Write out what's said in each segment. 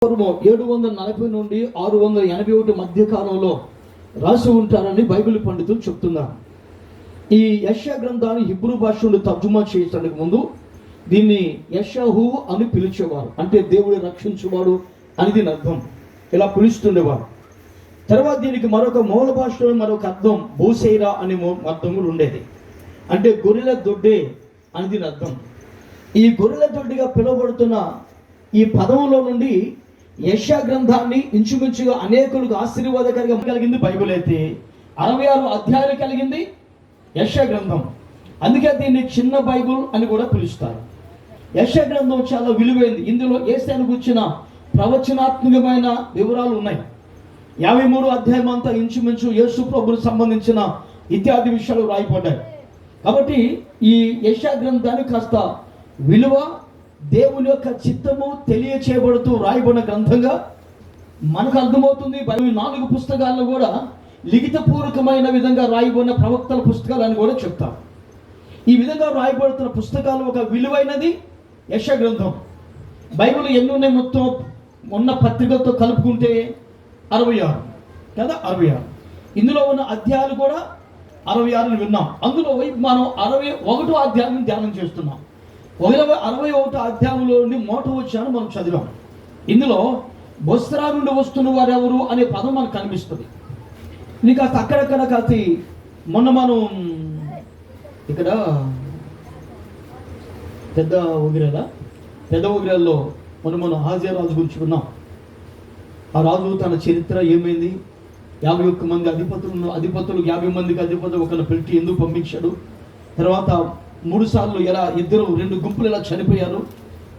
740 నుండి 681 మధ్య కాలంలో రాసి ఉంటారని బైబిల్ పండితులు చెప్తున్నారు. ఈ యెషయా గ్రంథాన్ని హిబ్రూ భాష నుండి తర్జుమా చేయడానికి ముందు దీన్ని యెషాహు అని పిలిచేవారు. అంటే దేవుడు రక్షించువాడు అని దీని అర్థం, ఇలా పిలుస్తుండేవారు. తర్వాత దీనికి మరొక మూల భాషలో మరొక అర్థం బోసేరా అనే అర్థం కూడా ఉండేది. అంటే గొర్రెల దొడ్డే అని దీని అర్థం. ఈ గొర్రెల దొడ్డిగా పిలువబడుతున్న ఈ పదంలో నుండి యెషయా గ్రంథాన్ని ఇంచుమించుగా అనేకులకు ఆశీర్వాదకరంగా కలిగింది బైబిల్. అయితే 66 అధ్యాయాలు కలిగింది యెషయా గ్రంథం. అందుకే దీన్ని చిన్న బైబిల్ అని కూడా పిలుస్తారు. యెషయా గ్రంథం చాలా విలువైంది. ఇందులో యేసుని గురించిన ప్రవచనాత్మకమైన వివరాలు ఉన్నాయి. 53 అధ్యాయం అంతా ఇంచుమించు యేసు ప్రభువుకు సంబంధించిన ఇత్యాది విషయాలు రాయబడ్డాయి. కాబట్టి ఈ యెషయా గ్రంథాన్ని కాస్త విలువ, దేవుని యొక్క చిత్తము తెలియచేయబడుతూ రాయబడిన గ్రంథంగా మనకు అర్థమవుతుంది. బైబిల్ 4 పుస్తకాలను కూడా లిఖితపూర్వకమైన విధంగా రాయబడిన ప్రవక్తల పుస్తకాలు అని కూడా చెప్తారు. ఈ విధంగా రాయబడుతున్న పుస్తకాలు ఒక విలువైనది యెషయా గ్రంథం. బైబిల్ ఎన్ని ఉన్నాయి మొత్తం ఉన్న పత్రికలతో కలుపుకుంటే 66 కదా, 66. ఇందులో ఉన్న అధ్యాయాలు కూడా 66 విన్నాం. అందులో మనం 61వ అధ్యాయం ధ్యానం చేస్తున్నాం. 61వ అధ్యాయంలో నుండి మోటవచ్చాను మనం చదివాం. ఇందులో బొస్రా నుండి వస్తున్న వారు ఎవరు అనే పదం మనకు కనిపిస్తుంది. ఇది కాస్త అక్కడక్కడ కాస్త మొన్న మనం ఇక్కడ పెద్ద ఊగిరాల్లో మనం హాజీ రాజు గురించి విన్నాం. ఆ రాజు తన చరిత్ర ఏమైంది, 51 మంది అధిపతులు 50 మందికి అధిపతులు ఒకరిని పెట్టి ఎందుకు పంపించాడు, తర్వాత 3 సార్లు ఎలా 2 గుంపులు ఎలా చనిపోయారు,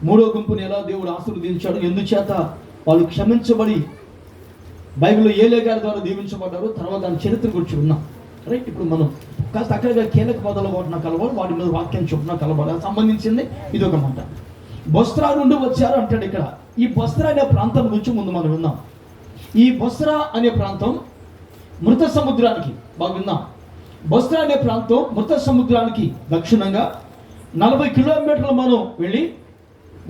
3వ గుంపుని ఎలా దేవుడు ఆశీర్వదించాడు, ఎందుచేత వాళ్ళు క్షమించబడి బైబిల్లో ఏలే గారి ద్వారా దీవించబడ్డారు. తర్వాత దాని చరిత్ర గురించి విన్నాం. రైట్, ఇప్పుడు మనం కాస్త అక్కడగా కీలక పదాలు వాటిన కలవాలి, వాటి మీద వాక్యం చొప్పున కలవాలి, సంబంధించింది ఇది ఒక మాట. బొస్రా నుండి వచ్చారు అంటాడు ఇక్కడ. ఈ బొస్రా అనే ప్రాంతం గురించి ముందు మనం విన్నాం. ఈ బొస్రా అనే ప్రాంతం మృత సముద్రానికి బాగా విన్నాం. బొస్రా అనే ప్రాంతం మృత సముద్రానికి దక్షిణంగా 40 కిలోమీటర్లు మనం వెళ్ళి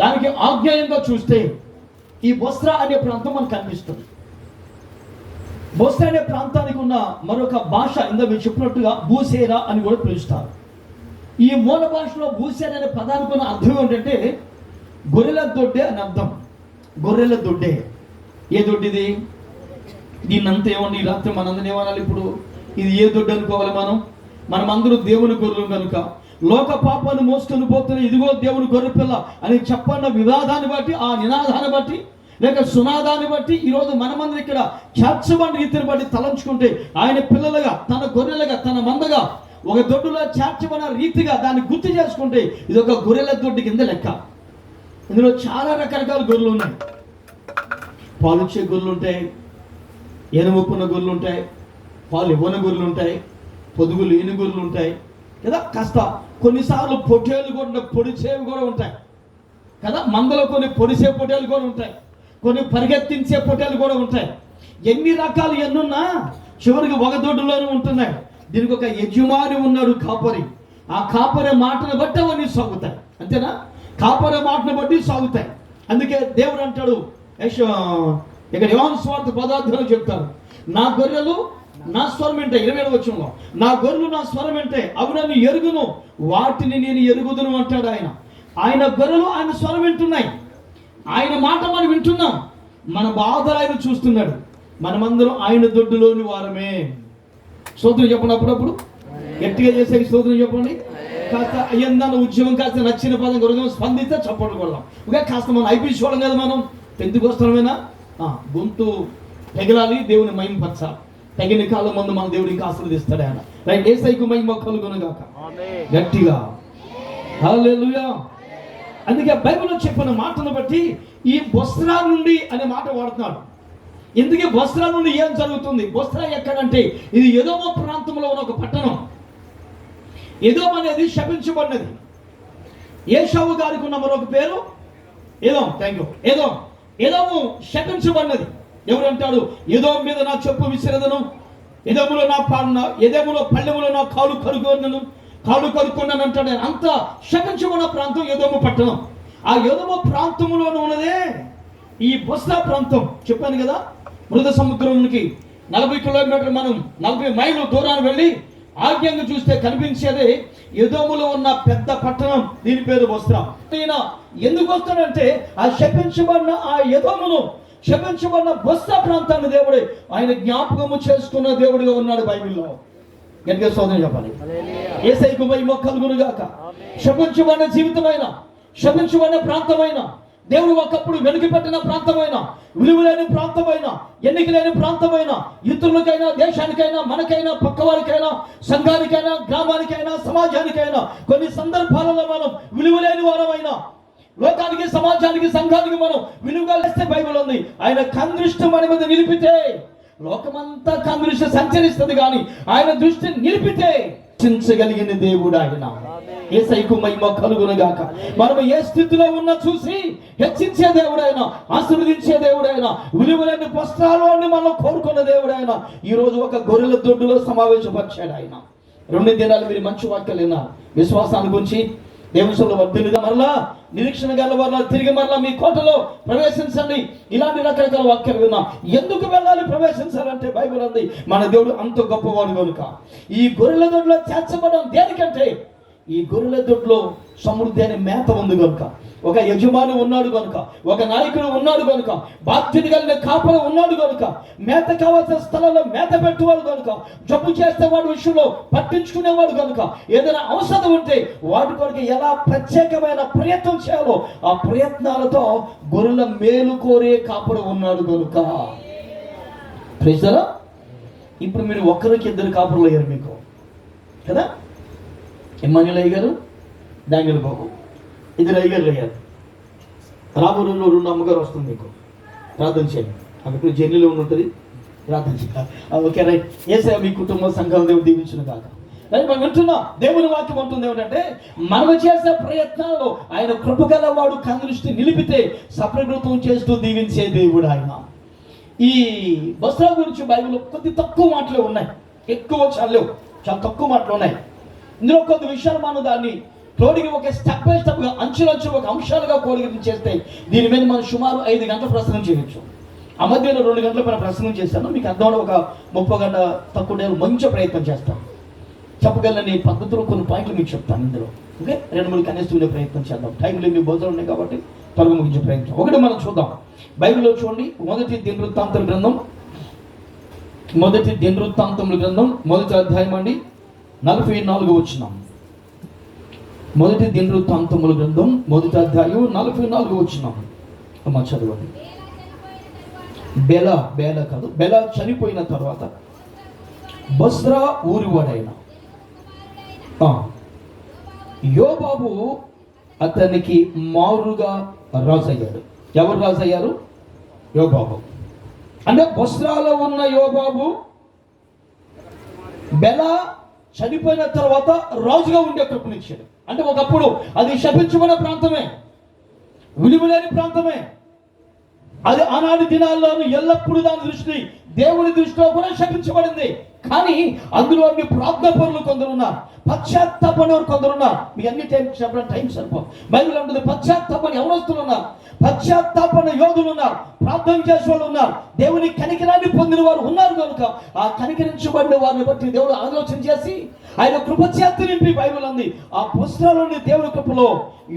దానికి ఆగ్నేయంగా చూస్తే ఈ బొస్రా అనే ప్రాంతం మనకు కనిపిస్తుంది. బొస్రా అనే ప్రాంతానికి ఉన్న మరొక భాష ఇందా మీరు చెప్పినట్టుగా బూసేరా అని కూడా పిలుస్తారు. ఈ మూల భాషలో బూసేరా అనే పదానికి ఉన్న అర్థం ఏంటంటే గొర్రెల దొడ్డే అని అర్థం. గొర్రెల దొడ్డే. ఏ దొడ్డిది? దీన్నంతా ఏమండి ఈ రాత్రి మనందరం ఏమనాలి? ఇప్పుడు ఇది ఏ దొడ్డు అనుకోవాలి? మనమందరూ దేవుని గొర్రెలు కనుక లోక పాపాన్ని మోసుకొని పోతున్న ఇదిగో దేవుని గొర్రె పిల్ల అని చెప్పన్న వివాదాన్ని బట్టి, ఆ నినాదాన్ని బట్టి లేక సునాదాన్ని బట్టి ఈరోజు మనమందరం ఇక్కడ చేర్చబడిన రీతిని బట్టి తలంచుకుంటే ఆయన పిల్లలుగా, తన గొర్రెలుగా, తన మందగా ఒక దొడ్డులో చేర్చబడిన రీతిగా దాన్ని గుర్తు చేసుకుంటే ఇది ఒక గొర్రెల దొడ్డు కింద లెక్క. ఇందులో చాలా రకరకాల గొర్రెలు ఉన్నాయి. పాలుచ్చే గొర్రెలు ఉంటాయి, ఎనుముక్కున్న గొర్రెలు ఉంటాయి, పాలు ఇవ్వని గొర్రెలు ఉంటాయి, పొదుగు లేని గొర్రెలు ఉంటాయి కదా. కాస్త కొన్నిసార్లు పొట్టేలు కూడా పొడిచేవి కూడా ఉంటాయి కదా. మందలో కొన్ని పొడిసే పొట్టేలు కూడా ఉంటాయి, కొన్ని పరిగెత్తించే పొట్టేలు కూడా ఉంటాయి. ఎన్ని రకాలు ఎన్నున్నా చివరికి ఒక దొడ్డులోనే ఉంటున్నాయి. దీనికి ఒక యజమాని ఉన్నాడు, కాపరి. ఆ కాపరి మాటను బట్టి అవన్నీ సాగుతాయి. అంతేనా? కాపరి మాటను బట్టి సాగుతాయి. అందుకే దేవుడు అంటాడు, ఇక్కడ యోహాను సువార్త 10వ అధ్యాయంలో చెప్తారు, నా గొర్రెలు నా స్వరం వింటే, 27వ వచనంలో, నా గొర్రెలు నా స్వరం వింటే అవి నన్ను ఎరుగును, వాటిని నేను ఎరుగుదును అంటాడు ఆయన. ఆయన గొర్రెలు ఆయన స్వరం వింటున్నాయి, ఆయన మాట మనం వింటున్నాం, మన బాధలు ఆయన చూస్తున్నాడు. మనమందరం ఆయన దొడ్డులోని వారమే. స్తోత్రం చెప్పండి. అప్పుడప్పుడు గట్టిగా చేసే స్తోత్రం చెప్పండి. కాస్త అయ్యిందన్న ఉద్యమం కాస్త నచ్చిన పదం హృదయం స్పందిస్తే చప్పట్లు కొడదాం. ఓకే, కాస్త మనం అయిపోయించుకోవడం కదా, మనం పెందుకొస్తామేనా, గొంతు తెగలాలి, దేవుని మహిమపరచాలి. తగిన కాలం ముందు మన దేవుడు ఇంకా ఆశీర్వదిస్తాడు ఆయన. రైట్, యేసయ్యకు మహిమ కలుగునుగాక. గట్టిగా హల్లెలూయా. అందుకే బైబిల్లో చెప్పిన మాటను బట్టి ఈ బొస్రా నుండి అనే మాట వాడుతున్నాడు. ఎందుకే బొస్రా నుండి ఏం జరుగుతుంది? బొస్రా ఎక్కడంటే ఇది ఎదోము ప్రాంతంలో ఉన్న ఒక పట్టణం. ఎదోము అనేది శపించబడినది. ఏశావు గారికి ఉన్న మరొక పేరు ఎదోము. ఎదోము శపించబడినది. ఎవరు అంటాడు, ఎదోము మీద నా చెప్పు విసిరదను, ఎదోములో పళ్ళెములో నా కాలు కరుకున్నాను అంటాడు. అంత శపించబడిన ప్రాంతం ఎదోము పట్టణం. ఆ ఎదోము ప్రాంతంలో ఉన్నదే ఈ బొస్రా ప్రాంతం చెప్పాను కదా, మృత సముద్రంకి 40 కిలోమీటర్లు, మనం 40 మైళ్ళు దూరాన్ని వెళ్ళి ఆజ్ఞంగా చూస్తే కనిపించేది ఎదోములో ఉన్న పెద్ద పట్టణం, దీని పేరు బొస్రా. ఈయన ఎందుకు వస్తాడంటే ఆ శపించబడిన ఆ ఎదోమును, శపించబడిన బొస్రా ప్రాంతాన్ని దేవుడే ఆయన జ్ఞాపకము చేసుకున్న దేవుడిగా ఉన్నాడు బైబిల్లో. గట్టిగా స్తోత్రం చెప్పాలి. యేసయ్యకు మహిమ కలుగును గాక. శపించబడిన జీవితమైన, శపించబడిన ప్రాంతమైన, దేవుడు ఒకప్పుడు వెనుకపెట్టిన ప్రాంతమైన, విలువలేని ప్రాంతమైన, ఎన్నిక లేని ప్రాంతమైన, ఇతరులకైనా, దేశానికైనా, మనకైనా, పక్క వారికైనా, సంఘానికైనా, గ్రామానికైనా, సమాజానికైనా కొన్ని సందర్భాలలో మనం విలువలేని వారమైనా, లోకానికి, సమాజానికి, సంఘానికి మనం విలువగా లేస్తే బైబిల్ ఉంది, ఆయన కన్దృష్టి మన మీద నిలిపితే లోకమంతా కన్దృష్టి సంచరిస్తుంది, కానీ ఆయన దృష్టి నిలిపితే రక్షించగలిగిన దేవుడు ఆయన. యేసయ్యకు మహిమ కలుగును గాక. మనం ఏ స్థితిలో ఉన్నా చూసి హెచ్చించే దేవుడైనా, ఆశీర్వదించే దేవుడైనా, విలువలేని వస్త్రాలు మనం కోరుకున్న దేవుడైనా ఈ రోజు ఒక గొర్రెల దొడ్డులో సమావేశపరిచాడు ఆయన. 2 దినాలు మీరు మంచి వాక్యాలు విన్నారు. విశ్వాసాన్ని గురించి, దేవునిలో వర్ధిల్లుగా, మరలా నిరీక్షణ గల వారు తిరిగి మరలా మీ కోటలో ప్రవేశించండి, ఇలాంటి రకరకాల వాక్యాలు విన్నాం. ఎందుకు వెళ్ళాలి, ప్రవేశించాలంటే బైబిల్ ఉంది మన దేవుడు అంత గొప్పవాడు కనుక. ఈ గొర్రెల దొడ్లో చేర్చబడడం దేనికంటే ఈ గొర్రెల దొడ్లో సమృద్ధి అనే మేత ఉంది కనుక, ఒక యజమాని ఉన్నాడు కనుక, ఒక నాయకుడు ఉన్నాడు కనుక, బాధ్యత కలిగిన కాపరి ఉన్నాడు కనుక, మేత కావాల్సిన స్థలంలో మేత పెట్టేవాడు కనుక, జబ్బు చేస్తే వాడి విషయంలో పట్టించుకునేవాడు కనుక, ఏదైనా అవసరం ఉంటే వాటి కొరకు ఎలా ప్రత్యేకమైన ప్రయత్నం చేయాలో ఆ ప్రయత్నాలతో గొర్రెల మేలు కోరే కాపరి ఉన్నాడు కనుక. ప్రైజరా. ఇప్పుడు మీరు ఒక్కరికి 2 కాపురులు అయ్యారు మీకు కదా. ఎమ్మాన్యుల్ అయ్యారు, డాంగిల్ బాబు, 2 అయ్యగారులు అయ్యారు. రాబో రోజుల్లో 2 అమ్మగారు వస్తుంది మీకు. ప్రార్థన చేయండి. అక్కడ జర్నీలో ఉంటుంది, ప్రార్థన చేయాలి. Okay right. యేసయ్య మీ కుటుంబ సంఘం దేవుడు దీవించును కాక. రైట్. మనం వింటున్నాం దేవుని వాక్యం ఉంటుంది ఏమిటంటే, మనం చేసే ప్రయత్నాల్లో ఆయన కృపగల వాడు కన్దృష్టి నిలిపితే సప్రకృతం చేస్తూ దీవించే దేవుడు ఆయన. ఈ వస్త్రాల గురించి బైబిల్లో కొద్ది తక్కువ మాటలే ఉన్నాయి, ఎక్కువ చాలా తక్కువ మాటలు ఉన్నాయి. ఇందులో కొద్ది విషయాలు మనం దాన్ని క్రోడికి ఒక స్టెప్ బై స్టెప్గా, అంచులంచు ఒక అంశాలుగా కోడికి చేస్తే దీని మీద మనం సుమారు 5 గంటల ప్రసంగం చేయవచ్చు. ఆ మధ్యలో 2 గంటల పైన ప్రసంగం చేస్తాను. మీకు అర్థం ఒక 30 గంట తక్కువ మంచి ప్రయత్నం చేస్తాను. చెప్పగలని పద్ధతిలో కొన్ని పాయింట్లు మీకు చెప్తాను. ఇందులో ఓకే 2-3 కనేస్తుండే ప్రయత్నం చేద్దాం. టైం లేని బోధనలు ఉన్నాయి కాబట్టి త్వరగా ముగించే ప్రయత్నం. ఒకటి మనం చూద్దాం. బైబిల్లో చూడండి, మొదటి దినవృత్తాంతముల గ్రంథం, మొదటి అధ్యాయం అండి, 44వ వచనం. మొదటి దినవృత్తాంతముల గ్రంథం, మొదటి అధ్యాయం, 44వ వచనం. అమ్మ చదవండి. బెల చనిపోయిన తర్వాత బొస్రా ఊరివాడైన యోబాబు అతనికి మారుగా రాజయ్యాడు. ఎవరు రాజయ్యారు? యోబాబు. అంటే బొస్రాలో ఉన్న యోబాబు బెల చనిపోయిన తర్వాత రాజుగా ఉండే కృపనిచ్చాడు. అంటే ఒకప్పుడు అది శపించబడిన ప్రాంతమే, విలువలేని ప్రాంతమే. అది ఆనాటి దినాల్లోనూ ఎల్లప్పుడూ దాని దృష్టి దేవుని దృష్టిలో కూడా శపించబడింది. కానీ అందులో ప్రార్థపరులు కొందరున్నారు, పశ్చాత్తాపని కొందరున్నారు. మీ అన్ని టైం సరిపో. బైబిల్ ఉంటుంది పశ్చాత్తాపని ఎవరొస్తులు ఉన్నారు, పశ్చాత్తాపన యోధులు ఉన్నారు, ప్రార్థన చేసే వాళ్ళు ఉన్నారు, దేవుని కనికరాన్ని పొందిన వారు ఉన్నారు కనుక ఆ కనికరించబడిన వారిని బట్టి దేవుడు ఆలోచన చేసి ఆయన కృపచేత నింపి బైబిల్ ఉంది ఆ పుస్తకాలోని దేవుని కృపలో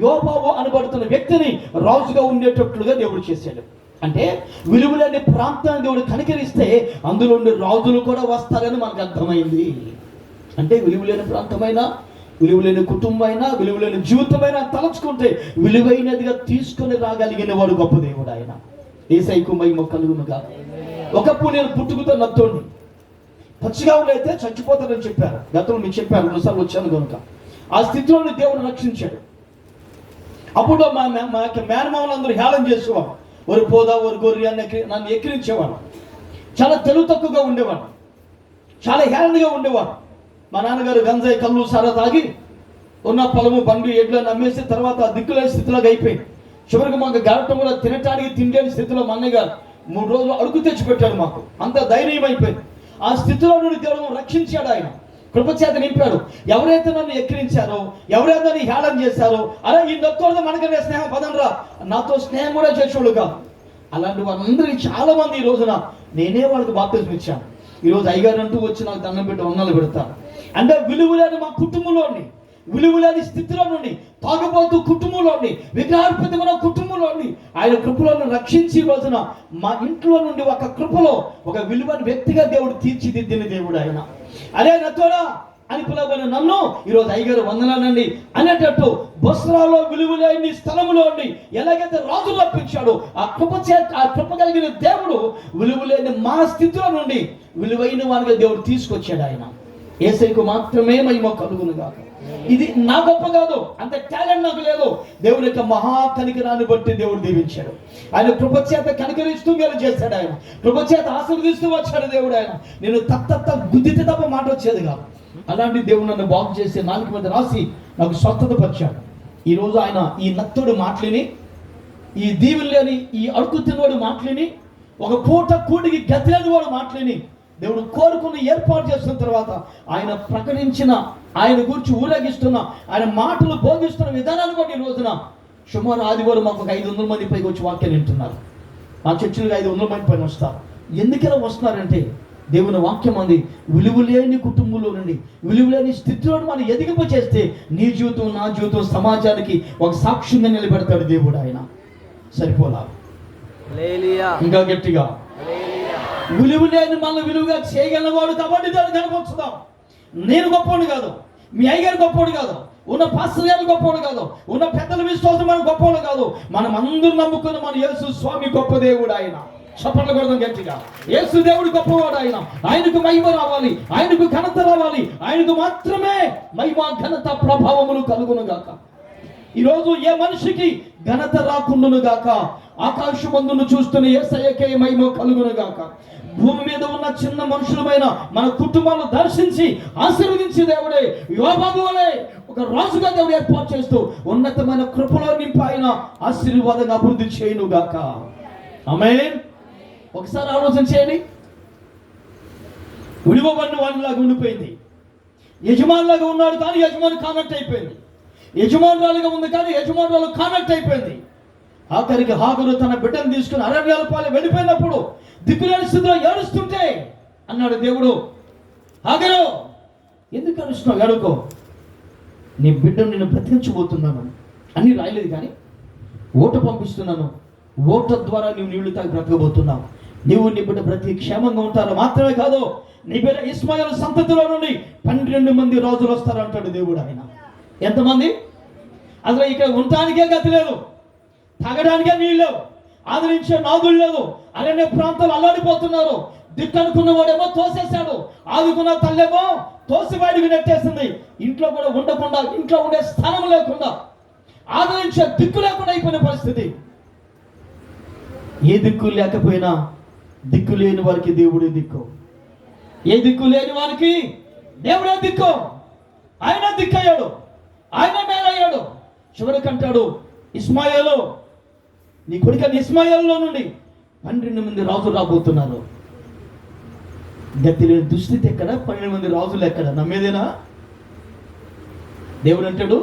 యోబాబు అనబడుతున్న వ్యక్తిని రాజుగా ఉండేటట్లుగా దేవుడు చేశాడు. అంటే విలువలేని ప్రాంతాన్ని దేవుడు కనికరిస్తే అందులో రాజులు కూడా వస్తారని మనకు అర్థమైంది. అంటే విలువలేని ప్రాంతమైనా, విలువలేని కుటుంబమైనా, విలువలేని జీవితమైనా తలచుకుంటే విలువైనదిగా తీసుకొని రాగలిగిన వాడు గొప్ప దేవుడు ఆయన. యేసయ్యకు మహిమ కలుగునుగా. ఒకప్పుడు నేను పుట్టుకతో నత్తోడిని, పచ్చిగా అయితే చచ్చిపోతానని చెప్పారు. గతంలో మీకు చెప్పారు, 2 సార్లు వచ్చాను కనుక ఆ స్థితిలోని దేవుడు రక్షించాడు. అప్పుడు మా మేనమామలందరూ హేళన చేసేవాడు, ఒక పోదా ఒక గొర్రె అని నన్ను ఎక్కిరించేవాడు. చాలా తెలుగు తక్కువగా ఉండేవాడు, చాలా హేళనగా ఉండేవాడు. మా నాన్నగారు గంజాయి, కళ్ళు, సారా తాగి ఉన్న పొలము, బండి, ఎడ్లను అమ్మేసి తర్వాత దిక్కులేని స్థితిలోకి అయిపోయింది. చివరికి మాకు గడటం కూడా తినటానికి తిండేని స్థితిలో మా అన్నయ్య గారు 3 రోజులు అడుగు తెచ్చిపెట్టాడు. మాకు అంత ధైర్యం అయిపోయింది. ఆ స్థితిలో నుండి దేవుడు రక్షించాడు, ఆయన కృపచేత నింపాడు. ఎవరైతే నన్ను ఎక్కిరించారో, ఎవరైతే నన్ను హేళన చేశారో, అరే ఈ నొక్కూడదు మనకనే స్నేహం పదంరా, నాతో స్నేహం కూడా చేసేవాడు కాదు. అలాంటి వారందరికీ చాలా మంది ఈ రోజున నేనే వాళ్ళకి బాప్తిజం ఇచ్చాను. ఈరోజు అయ్యగారు అంటూ వచ్చి నాకు దండం పెట్టి వందలు పెడతారు. అంటే విలువలేని మా కుటుంబంలోని, విలువలేని స్థితిలో నుండి, తాగుబోతు కుటుంబంలోని, విగ్రహార్పితమైన కుటుంబంలోని ఆయన కృపలను రక్షించి ఈ రోజున మా ఇంట్లో నుండి ఒక కృపలో ఒక విలువైన వ్యక్తిగా దేవుడు తీర్చిదిద్దిన దేవుడు ఆయన. అదే నతోడా అని పిలవబడిన నన్ను ఈరోజు అయ్యగారు వందనాలండి అనేటట్టు బొస్రాలో విలువలేని స్థలములో ఎలాగైతే రాజు రప్పించాడు, ఆ కృప కలిగిన దేవుడు విలువలేని మా స్థితిలో నుండి విలువైన వారిగా దేవుడు తీసుకొచ్చాడు. ఆయన యేసయ్యకు మాత్రమే మహిమ కలుగును గాక. ఇది నా గొప్ప కాదు, అంత టాలెంట్ నాకు లేదు. దేవుని యొక్క మహా కనికరాన్ని బట్టి దేవుడు దీవించాడు. ఆయన కృపచేత కనికరిస్తూ మేలు చేశాడు. ఆయన కృపచేత ఆశీర్వదిస్తూ వచ్చాడు దేవుడు. ఆయన నేను తప్ప గుద్దితే తప్ప మాట వచ్చేది కాదు. అలాంటి దేవుడు నన్ను బాగు చేసి నాలుగు మీద రాసి నాకు స్వస్థత పరిచాడు. ఈరోజు ఆయన ఈ నత్తుడు మాటలిని, ఈ దీవులేని, ఈ అడుగు తిన్నవాడు మాటలిని, ఒక పూట కూటికి గతిలేని వాడు మాటలిని దేవుడు కోరుకుని ఏర్పాటు చేసిన తర్వాత ఆయన ప్రకటించిన, ఆయన గురించి ఊరేగిస్తున్న, ఆయన మాటలు బోధిస్తున్న విధానాన్ని బట్టి ఈ రోజున సుమారు ఆదివారం మాకు 500 మంది పైకి వచ్చి వాక్యాలు వింటున్నారు. మా చర్చిలకు 500 మంది పైన వస్తారు. ఎందుకలా వస్తున్నారంటే దేవుని వాక్యం అంది విలువలేని కుటుంబంలో నుండి, విలువలేని స్థితిలో మనం ఎదిగింప చేస్తే నీ జీవితం, నా జీవితం సమాజానికి ఒక సాక్ష్యంగా నిలబెడతాడు దేవుడు. ఆయన సరిపోలా, ఇంకా గట్టిగా విలువలేని మన విలువగా చేయగలవాడు కాబట్టి దాన్ని కనపరుచుదాం. నేను గొప్పవాడు కాదు, మీ అయ్యగారు గొప్పవాడు కాదు, ఉన్న పాస్టర్ గారు గొప్పవాడు కాదు, ఉన్న పెద్దల విశ్వాసం మన గొప్పవాడు కాదు. మనం అందరూ నమ్ముకున్న మన యేసు స్వామి గొప్ప దేవుడు. ఆయన చప్పట్లు కొడదాం గట్టిగా. యేసు దేవుడు గొప్పవాడు. ఆయన ఆయనకు మహిమ రావాలి, ఆయనకు ఘనత రావాలి, ఆయనకు మాత్రమే మహిమ, ఘనత, ప్రభావములు కలుగును గాక. ఈరోజు ఏ మనిషికి ఘనత రాకుండును గాక. ఆకాశమందును చూస్తున్న యేసయ్యకే మహిమ కలుగును గాక. భూమి మీద ఉన్న చిన్న మనుషులమైన మన కుటుంబాలను దర్శించి ఆశీర్వదించి దేవుడే యోబాబు వలె ఒక రాజుగా దేవుడు ఏర్పాటు చేస్తూ ఉన్నతమైన కృపలో నింపి ఆయన ఆశీర్వాదంగా అభివృద్ధి చేయను గాక. ఆమేన్. ఒకసారి ఆలోచన చేయండి. విడివబడిన వాడిలాగా ఉండిపోయింది. యజమానులాగా ఉన్నాడు కానీ యజమాని కానట్టు అయిపోయింది. యజమానురాలుగా ఉంది కానీ యజమానురాలు కానట్టు అయిపోయింది. ఆఖరికి హాగరు తన బిడ్డను తీసుకుని అరణ్యాల పాలు వెళ్ళిపోయినప్పుడు దిక్కులేని స్థితిలో ఏడుస్తుంటే అన్నాడు దేవుడు, హాగరు ఎందుకు ఏడుస్తున్నావు? ఏడుకో, నీ బిడ్డను నేను బ్రతికించబోతున్నాను అని రాయలేదు కానీ ఓట పంపిస్తున్నాను. ఓట ద్వారా నువ్వు నీళ్లు తాగి బ్రతకబోతున్నావు. నీవు నీ బిడ్డ బ్రతికి క్షేమంగా ఉంటారు. మాత్రమే కాదు, నీ బిడ్డ ఇస్మాయిల్ సంతతిలో నుండి 12 మంది రాజులు వస్తారు అంటాడు దేవుడు. ఆయన ఎంతమంది? అసలు ఇక్కడ ఉండటానికే గతి లేదు, తాగడానికే నీళ్ళు లేవు, ఆదరించే నాదులు లేదు. అరణ్య ప్రాంతాలు అల్లాడిపోతున్నారు. దిక్కనుకున్న వాడేమో తోసేశాడు, ఆదుకున్న తల్లేమో తోసి వాడికి నెట్టేసింది. ఇంట్లో కూడా ఉండకుండా, ఇంట్లో ఉండే స్థానం లేకుండా, ఆదరించే దిక్కు లేకుండా అయిపోయిన పరిస్థితి. ఏ దిక్కు లేకపోయినా దిక్కు లేని వారికి దేవుడే దిక్కు. ఏ దిక్కు లేని వారికి దేవుడే దిక్కు. ఆయన దిక్కయ్యాడు, ఆయన మేలయ్యాడు. చివరికి అంటాడు, ఇస్మాయిలు, నీ కొడుకని ఇస్మాయిల్లో నుండి 12 మంది రాజులు రాబోతున్నారు. గతి లేని దుస్థితి ఎక్కడ, 12 మంది రాజులు ఎక్కడ? నమ్మేదేనా? దేవుడు అంటాడు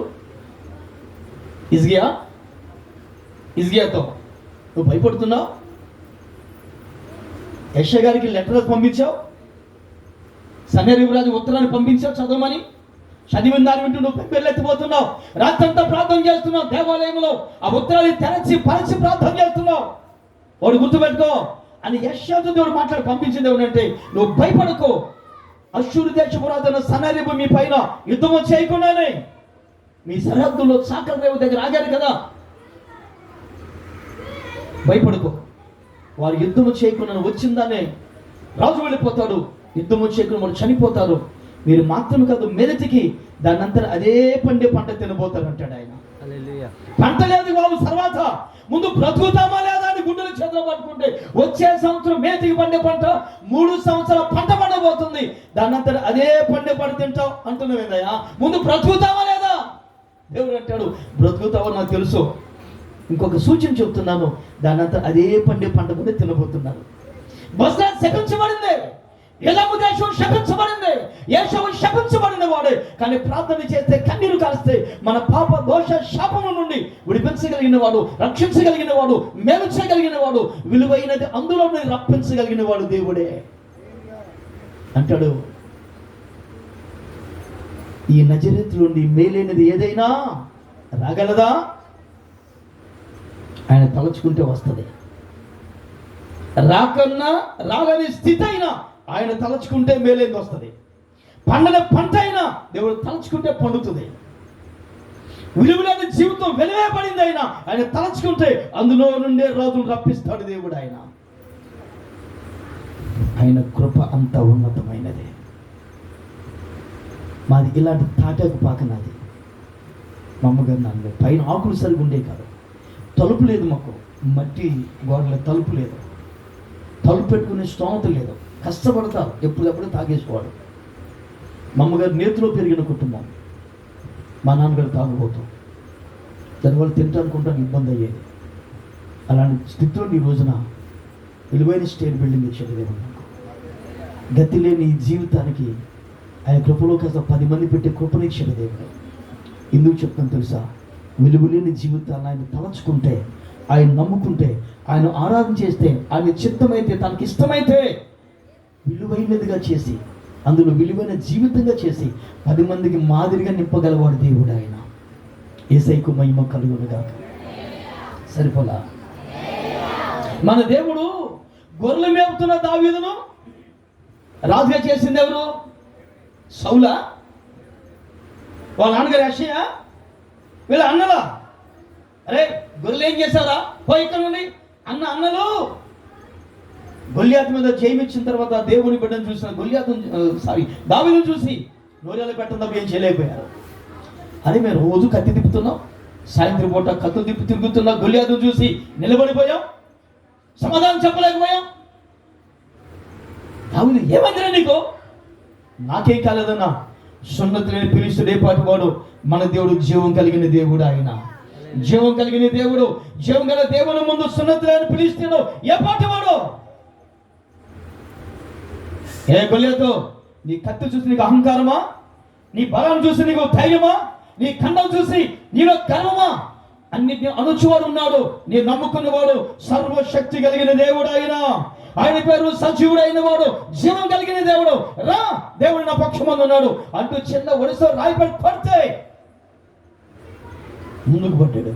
ఇజ్గియాతో, నువ్వు భయపడుతున్నావు, యెషయా గారికి లెటర్ పంపించావు, సన్హెరీబు రాజు ఉత్తరాన్ని పంపించావు చదవమని. చదివిన దాన్ని వింటూ నువ్వు పెళ్ళెత్తిపోతున్నావు, రాత్రంతా ప్రార్థన చేస్తున్నావు, దేవాలయంలో ఆ ఉత్తరాన్ని తెరచి పరచి ప్రార్థన చేస్తున్నావు. వాడు గుర్తుపెట్టుకో అని యెషయాతో దేవుడు మాట్లాడి పంపించింది ఏమంటే, నువ్వు భయపడకో, అష్షూరు దేశపు రాజైన సన్హెరీబు మీ పైన యుద్ధము చేయకుండానే మీ సరిహద్దుల్లో చాకల రేవు దగ్గర ఆగారు కదా, భయపడుకో. వారు యుద్ధము చేయకుండా వచ్చిందానే రాజు వెళ్ళిపోతాడు, యుద్ధము చేయకుండా వాడు చనిపోతారు. మీరు మాత్రం కాదు, మెదటికి దాని అంతా అదే పండే పంట తినబోతారు అంటాడు ఆయన. పంట లేదు బాబు, తర్వాత ముందు బ్రతుకుతామా లేదా అని గుండెలు చేతులు పట్టుకుంటే వచ్చే సంవత్సరం మేతికి పండే పంట 3 సంవత్సరాల పంట పండబోతుంది. దాని అంతా అదే పండే పంట తింటావు అంటున్నావు ఏందయ్యా, ముందు బ్రతుకుతామా లేదా? దేవుడు అంటాడు, బ్రతుకుతావో నాకు తెలుసు, ఇంకొక సూచన చెప్తున్నాను, దాని అంతా అదే పండే పంట కూడా తినబోతున్నారు. బస్సు శపించబడింది, ఎలాము దేశం శపించబడింది, యేషవు శపించబడిన వాడే. కానీ ప్రార్థన చేస్తే, కన్నీరు కాస్తే మన పాప దోష శాపము నుండి విడిపించగలిగిన వాడు, రక్షించగలిగిన వాడు, మేలు చేయగలిగిన వాడు, విలువైనది అందులో రప్పించగలిగిన వాడు దేవుడే అంటాడు. ఈ నజరేతు నుండి మేలైనది ఏదైనా రాగలదా? ఆయన తలచుకుంటే వస్తుంది. రాగని స్థితి అయినా ఆయన తలచుకుంటే మేలేది వస్తుంది. పండని పంట అయినా దేవుడు తలచుకుంటే పండుతుంది. విలువలేని జీవితం వెలువబడింది అయినా ఆయన తలచుకుంటే అందులో నుండే రాజులు రప్పిస్తాడు దేవుడు. ఆయన కృప అంత ఉన్నతమైనది. మాది ఇలాంటి తాటాకు పాక నాది. మా అమ్మగారు నాన్న పైన ఆకులు సరిగా ఉండే కాదు, తలుపు లేదు, మాకు మట్టి గోడల తలుపు లేదు, తలుపు పెట్టుకునే స్తోమత లేదు, కష్టపడతారు, ఎప్పుడెప్పుడు తాగేసుకోవడం. మా అమ్మగారు నేతిలో పెరిగిన కుటుంబం, మా నాన్నగారు తాగుబోతాం, దానివల్ల తింటానుకుంటాను ఇబ్బంది అయ్యేది. అలాంటి స్థితిలో ఈ రోజున విలువైన స్టేట్ బిల్డింగ్ ఇచ్చేది దేవుడు నాకు. గతి లేని ఈ జీవితానికి ఆయన కృపలో కాస్త 10 మంది పెట్టే కృపనిచ్చాడు దేవుడు. ఎందుకు చెప్తాను తెలుసా? విలువలేని జీవితాన్ని ఆయన తలచుకుంటే, ఆయన నమ్ముకుంటే, ఆయన ఆరాధన చేస్తే, ఆయన చిత్తమైతే, తనకి ఇష్టమైతే విలువైనదిగా చేసి, అందులో విలువైన జీవితంగా చేసి 10 మందికి మాదిరిగా నింపగలవాడు దేవుడు. ఆయన యేసయ్యకు మహిమ కలుగునుగాక. సరిపోలా? మన దేవుడు గొర్రెలు మేపుతున్న దావీదును రాజుగా చేసింది ఎవరు? సౌలా? వాళ్ళ నాన్నగారు యెషయా? వీళ్ళ అన్నలా? అరే గొర్రెలు ఏం చేశారా? పోయి ఇక్కడ నుండి అన్నలు. గొల్యాతు మీద జయమిచ్చిన తర్వాత దేవుని బిడ్డను చూసిన దావీదును చూసి నోరేళ్ళు పెట్టడం తప్ప ఏం చేయలేకపోయారు. అరే మేము రోజు కత్తి తిప్పుతున్నాం, సాయంత్రం పూట కత్తులు తిప్పి తిరుగుతున్నాం, గొల్యాతును చూసి నిలబడిపోయాం, సమాధానం చెప్పలేకపోయాం. దావీదు ఏమందిరా నీకు? నాకేం కాలేదన్నా, సున్నతి లేని పిలుస్తుడు ఏ పాటి వాడు? మన దేవుడు జీవం కలిగిన దేవుడు. ఆయన జీవం కలిగిన దేవుడు. జీవం గల దేవుని ముందు సున్నతి లేని పిలుస్తుడు ఏ పాటి వాడు? ఏ గొల్యాతు, నీ కత్తి చూసి నీకు అహంకారమా? నీ బలాన్ని చూసి నీకు ధైర్యమా? నీ ఖండం చూసి నీలో గర్వమా? అన్నిటిని అణుచువాడు ఉన్నాడు, నీ నమ్ముకున్నవాడు సర్వశక్తి కలిగిన దేవుడు. ఆయన పేరు సజీవుడైన వాడు, జీవం కలిగిన దేవుడు. రా, దేవుడు నా పక్షమందు ఉన్నాడు అంటూ చిన్న ఒడిసో రాయిపడి పడితే ముందుకు పట్టాడు,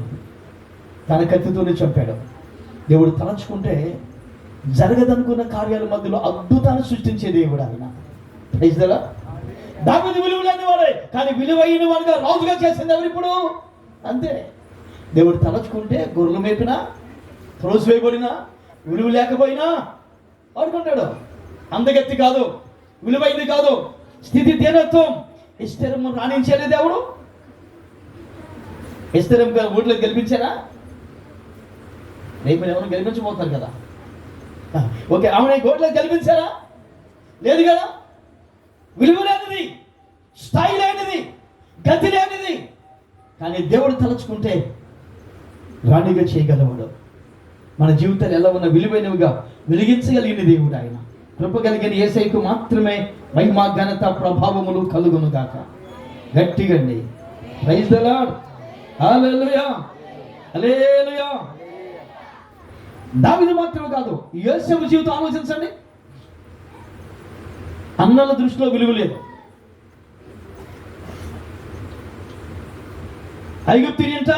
తన కత్తితోనే చంపాడు. దేవుడు తలంచుకుంటే జరగదనుకున్న కార్యాల మధ్యలో అద్భుతాన్ని సృష్టించే దేవుడు ఆయన. ప్రైజ్లా. దావీదు విలువ లేని వాడే, కానీ విలువైన వాడుగా రాజుగా చేసింది ఎవరు ఇప్పుడు? అంతే. దేవుడు తలచుకుంటే గొర్రెలు మేపినా, త్రోసి వేయబడినా, విలువ లేకపోయినా వాడుకుంటాడు. అందగత్తి కాదు, విలువైంది కాదు, స్థితి దీనత్వం, ఎస్తేరమ్మ రాణించేది దేవుడు. ఎస్తేరమ్మ ఓట్లకు గెలిపించారా? రేపు ఎవరు గెలిపించబోతారు కదా. ఓకే, ఆమె ఓట్లకు గెలిపించారా? లేదు కదా. విలువ లేనిది, స్థాయి లేనిది, గతి లేనిది, కానీ దేవుడు తలుచుకుంటే రాణిగా చేయగలవాడు. మన జీవితాలు ఎలా ఉన్న విలువైనవిగా వెలిగించగలిగిన దేవుడు ఆయన. కృప కలిగిన యేసయ్యకు మాత్రమే మహిమ, ఘనత, ప్రభావములు కలుగును గాక. గట్టిగా అండి. Praise the Lord. హల్లెలూయా, హల్లెలూయా. దావీదు మాత్రమే కాదు, యోసేపు జీవితం ఆలోచించండి. అన్నల దృష్టిలో విలువ లేదు. ఐగుప్తీయులంట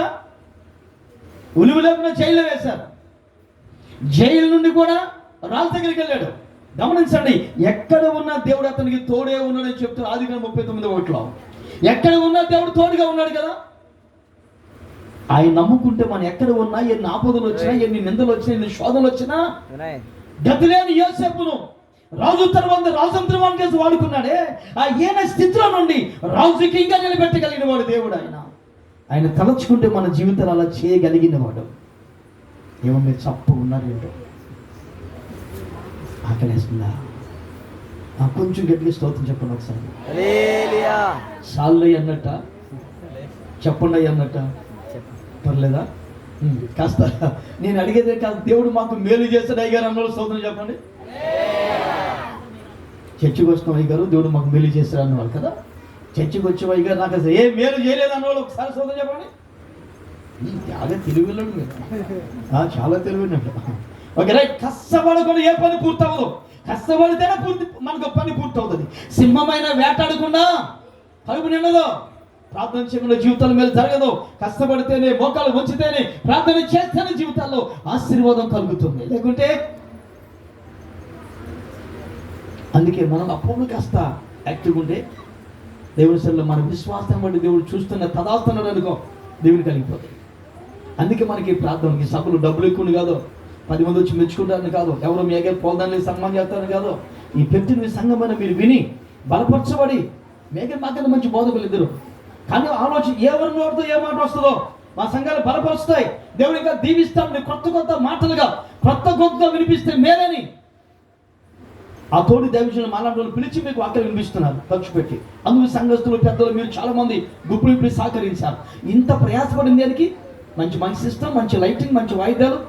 విలువ లేకుండా జైల్లో వేశారు. జైలు నుండి కూడా రాజు దగ్గరికి వెళ్ళాడు. గమనించండి, ఎక్కడ ఉన్నా దేవుడు అతనికి తోడే ఉన్నాడని చెప్తారు ఆదికాండం 39:1. ఎక్కడ ఉన్నా దేవుడు తోడుగా ఉన్నాడు కదా. ఆయన నమ్ముకుంటే మనం ఎక్కడ ఉన్నా, ఎన్ని ఆపదలు వచ్చినా, ఎన్ని నిందలు వచ్చినా, ఎన్ని శోధనలు వచ్చినా, గతి లేని యోసేపును రాజు తర్వాత రాజంత్రం చేసి వాడుకున్నాడే, ఆ ఈయన స్థితిలో నుండి రాజుకి ఇంకా నిలబెట్టగలిగిన వాడు దేవుడు. ఆయన తలచుకుంటే మన జీవితాలు అలా చేయగలిగిన వాడు. ఏమో మీరు చప్పు ఉన్నారు ఏంటో, ఆకలేస్తుందా? కొంచెం గట్టిగా స్తోత్రం చెప్పండి ఒకసారి. సాల్లయ్య అన్నట్ట, చెప్పండి అన్నట్ట, పర్లేదా? కాస్త నేను అడిగేదే కాదు, దేవుడు మాకు మేలు చేస్తాడు అయ్యారు అన్న స్తోత్రం చెప్పండి. చర్చికి వస్తున్నాం అయ్యగారు, దేవుడు మాకు మేలు చేస్తాడు అన్నవాళ్ళు కదా. చర్చికి వచ్చే అయ్యగారు నాకు అసలు ఏం మేలు చేయలేదు అన్నవాళ్ళు ఒకసారి సోదం చెప్పండి. చాలా తెలివిలోడు మీరు, చాలా తెలివినట్టు. Okay right. కష్టపడకుండా ఏ పని పూర్తవదు, కష్టపడితేనే మనకు పని పూర్తవుతుంది. సింహమైన వేటాడకుండా కడుపు నిండదు, ప్రార్థన చేయకుండా జీవితాల మీద జరగదు. కష్టపడితేనే, మోకాలు వంచితేనే, ప్రార్థన చేస్తేనే జీవితాల్లో ఆశీర్వాదం కలుగుతుంది. లేకుంటే అందుకే మనం అప్పుడు కాస్త యాక్టివ్గా ఉంటే దేవుని సరిలో మన విశ్వాసం బట్టి దేవుడు చూస్తున్న తదాస్తున్నాడు అనుకో, దేవుని కలిగిపోతాయి. అందుకే మనకి ప్రార్థనకి సభలు డబ్బులు ఎక్కువ కాదు, 10 మంది వచ్చి మెచ్చుకుంటారని కాదు, ఎవరు మీ దగ్గర పోదాన్ని సన్మానం చేస్తారని కాదు. ఈ పెట్టిన సంఘమైన మీరు విని బలపరచబడి, మేఘ మాకన్నా మంచి బోధకులు ఇద్దరు, కానీ ఆలోచన ఎవరి నోటితో ఏ మాట వస్తుందో మా సంఘాలు బలపరుస్తాయి. దేవుడు ఇంకా దీవిస్తామని కొత్త మాటలుగా కొత్త గొంతుగా వినిపిస్తే మేలని ఆ తోడి దైవజనులు మాలాంటి వాళ్ళు పిలిచి మీకు వాక్యం వినిపిస్తున్నారు ఖర్చు పెట్టి. అందుకు సంఘస్థులు, పెద్దలు మీరు చాలా మంది గుప్పుడు సహకరించారు. ఇంత ప్రయాసపడింది దానికి మంచి సిస్టమ్, మంచి లైటింగ్, మంచి వాయిద్యాలు,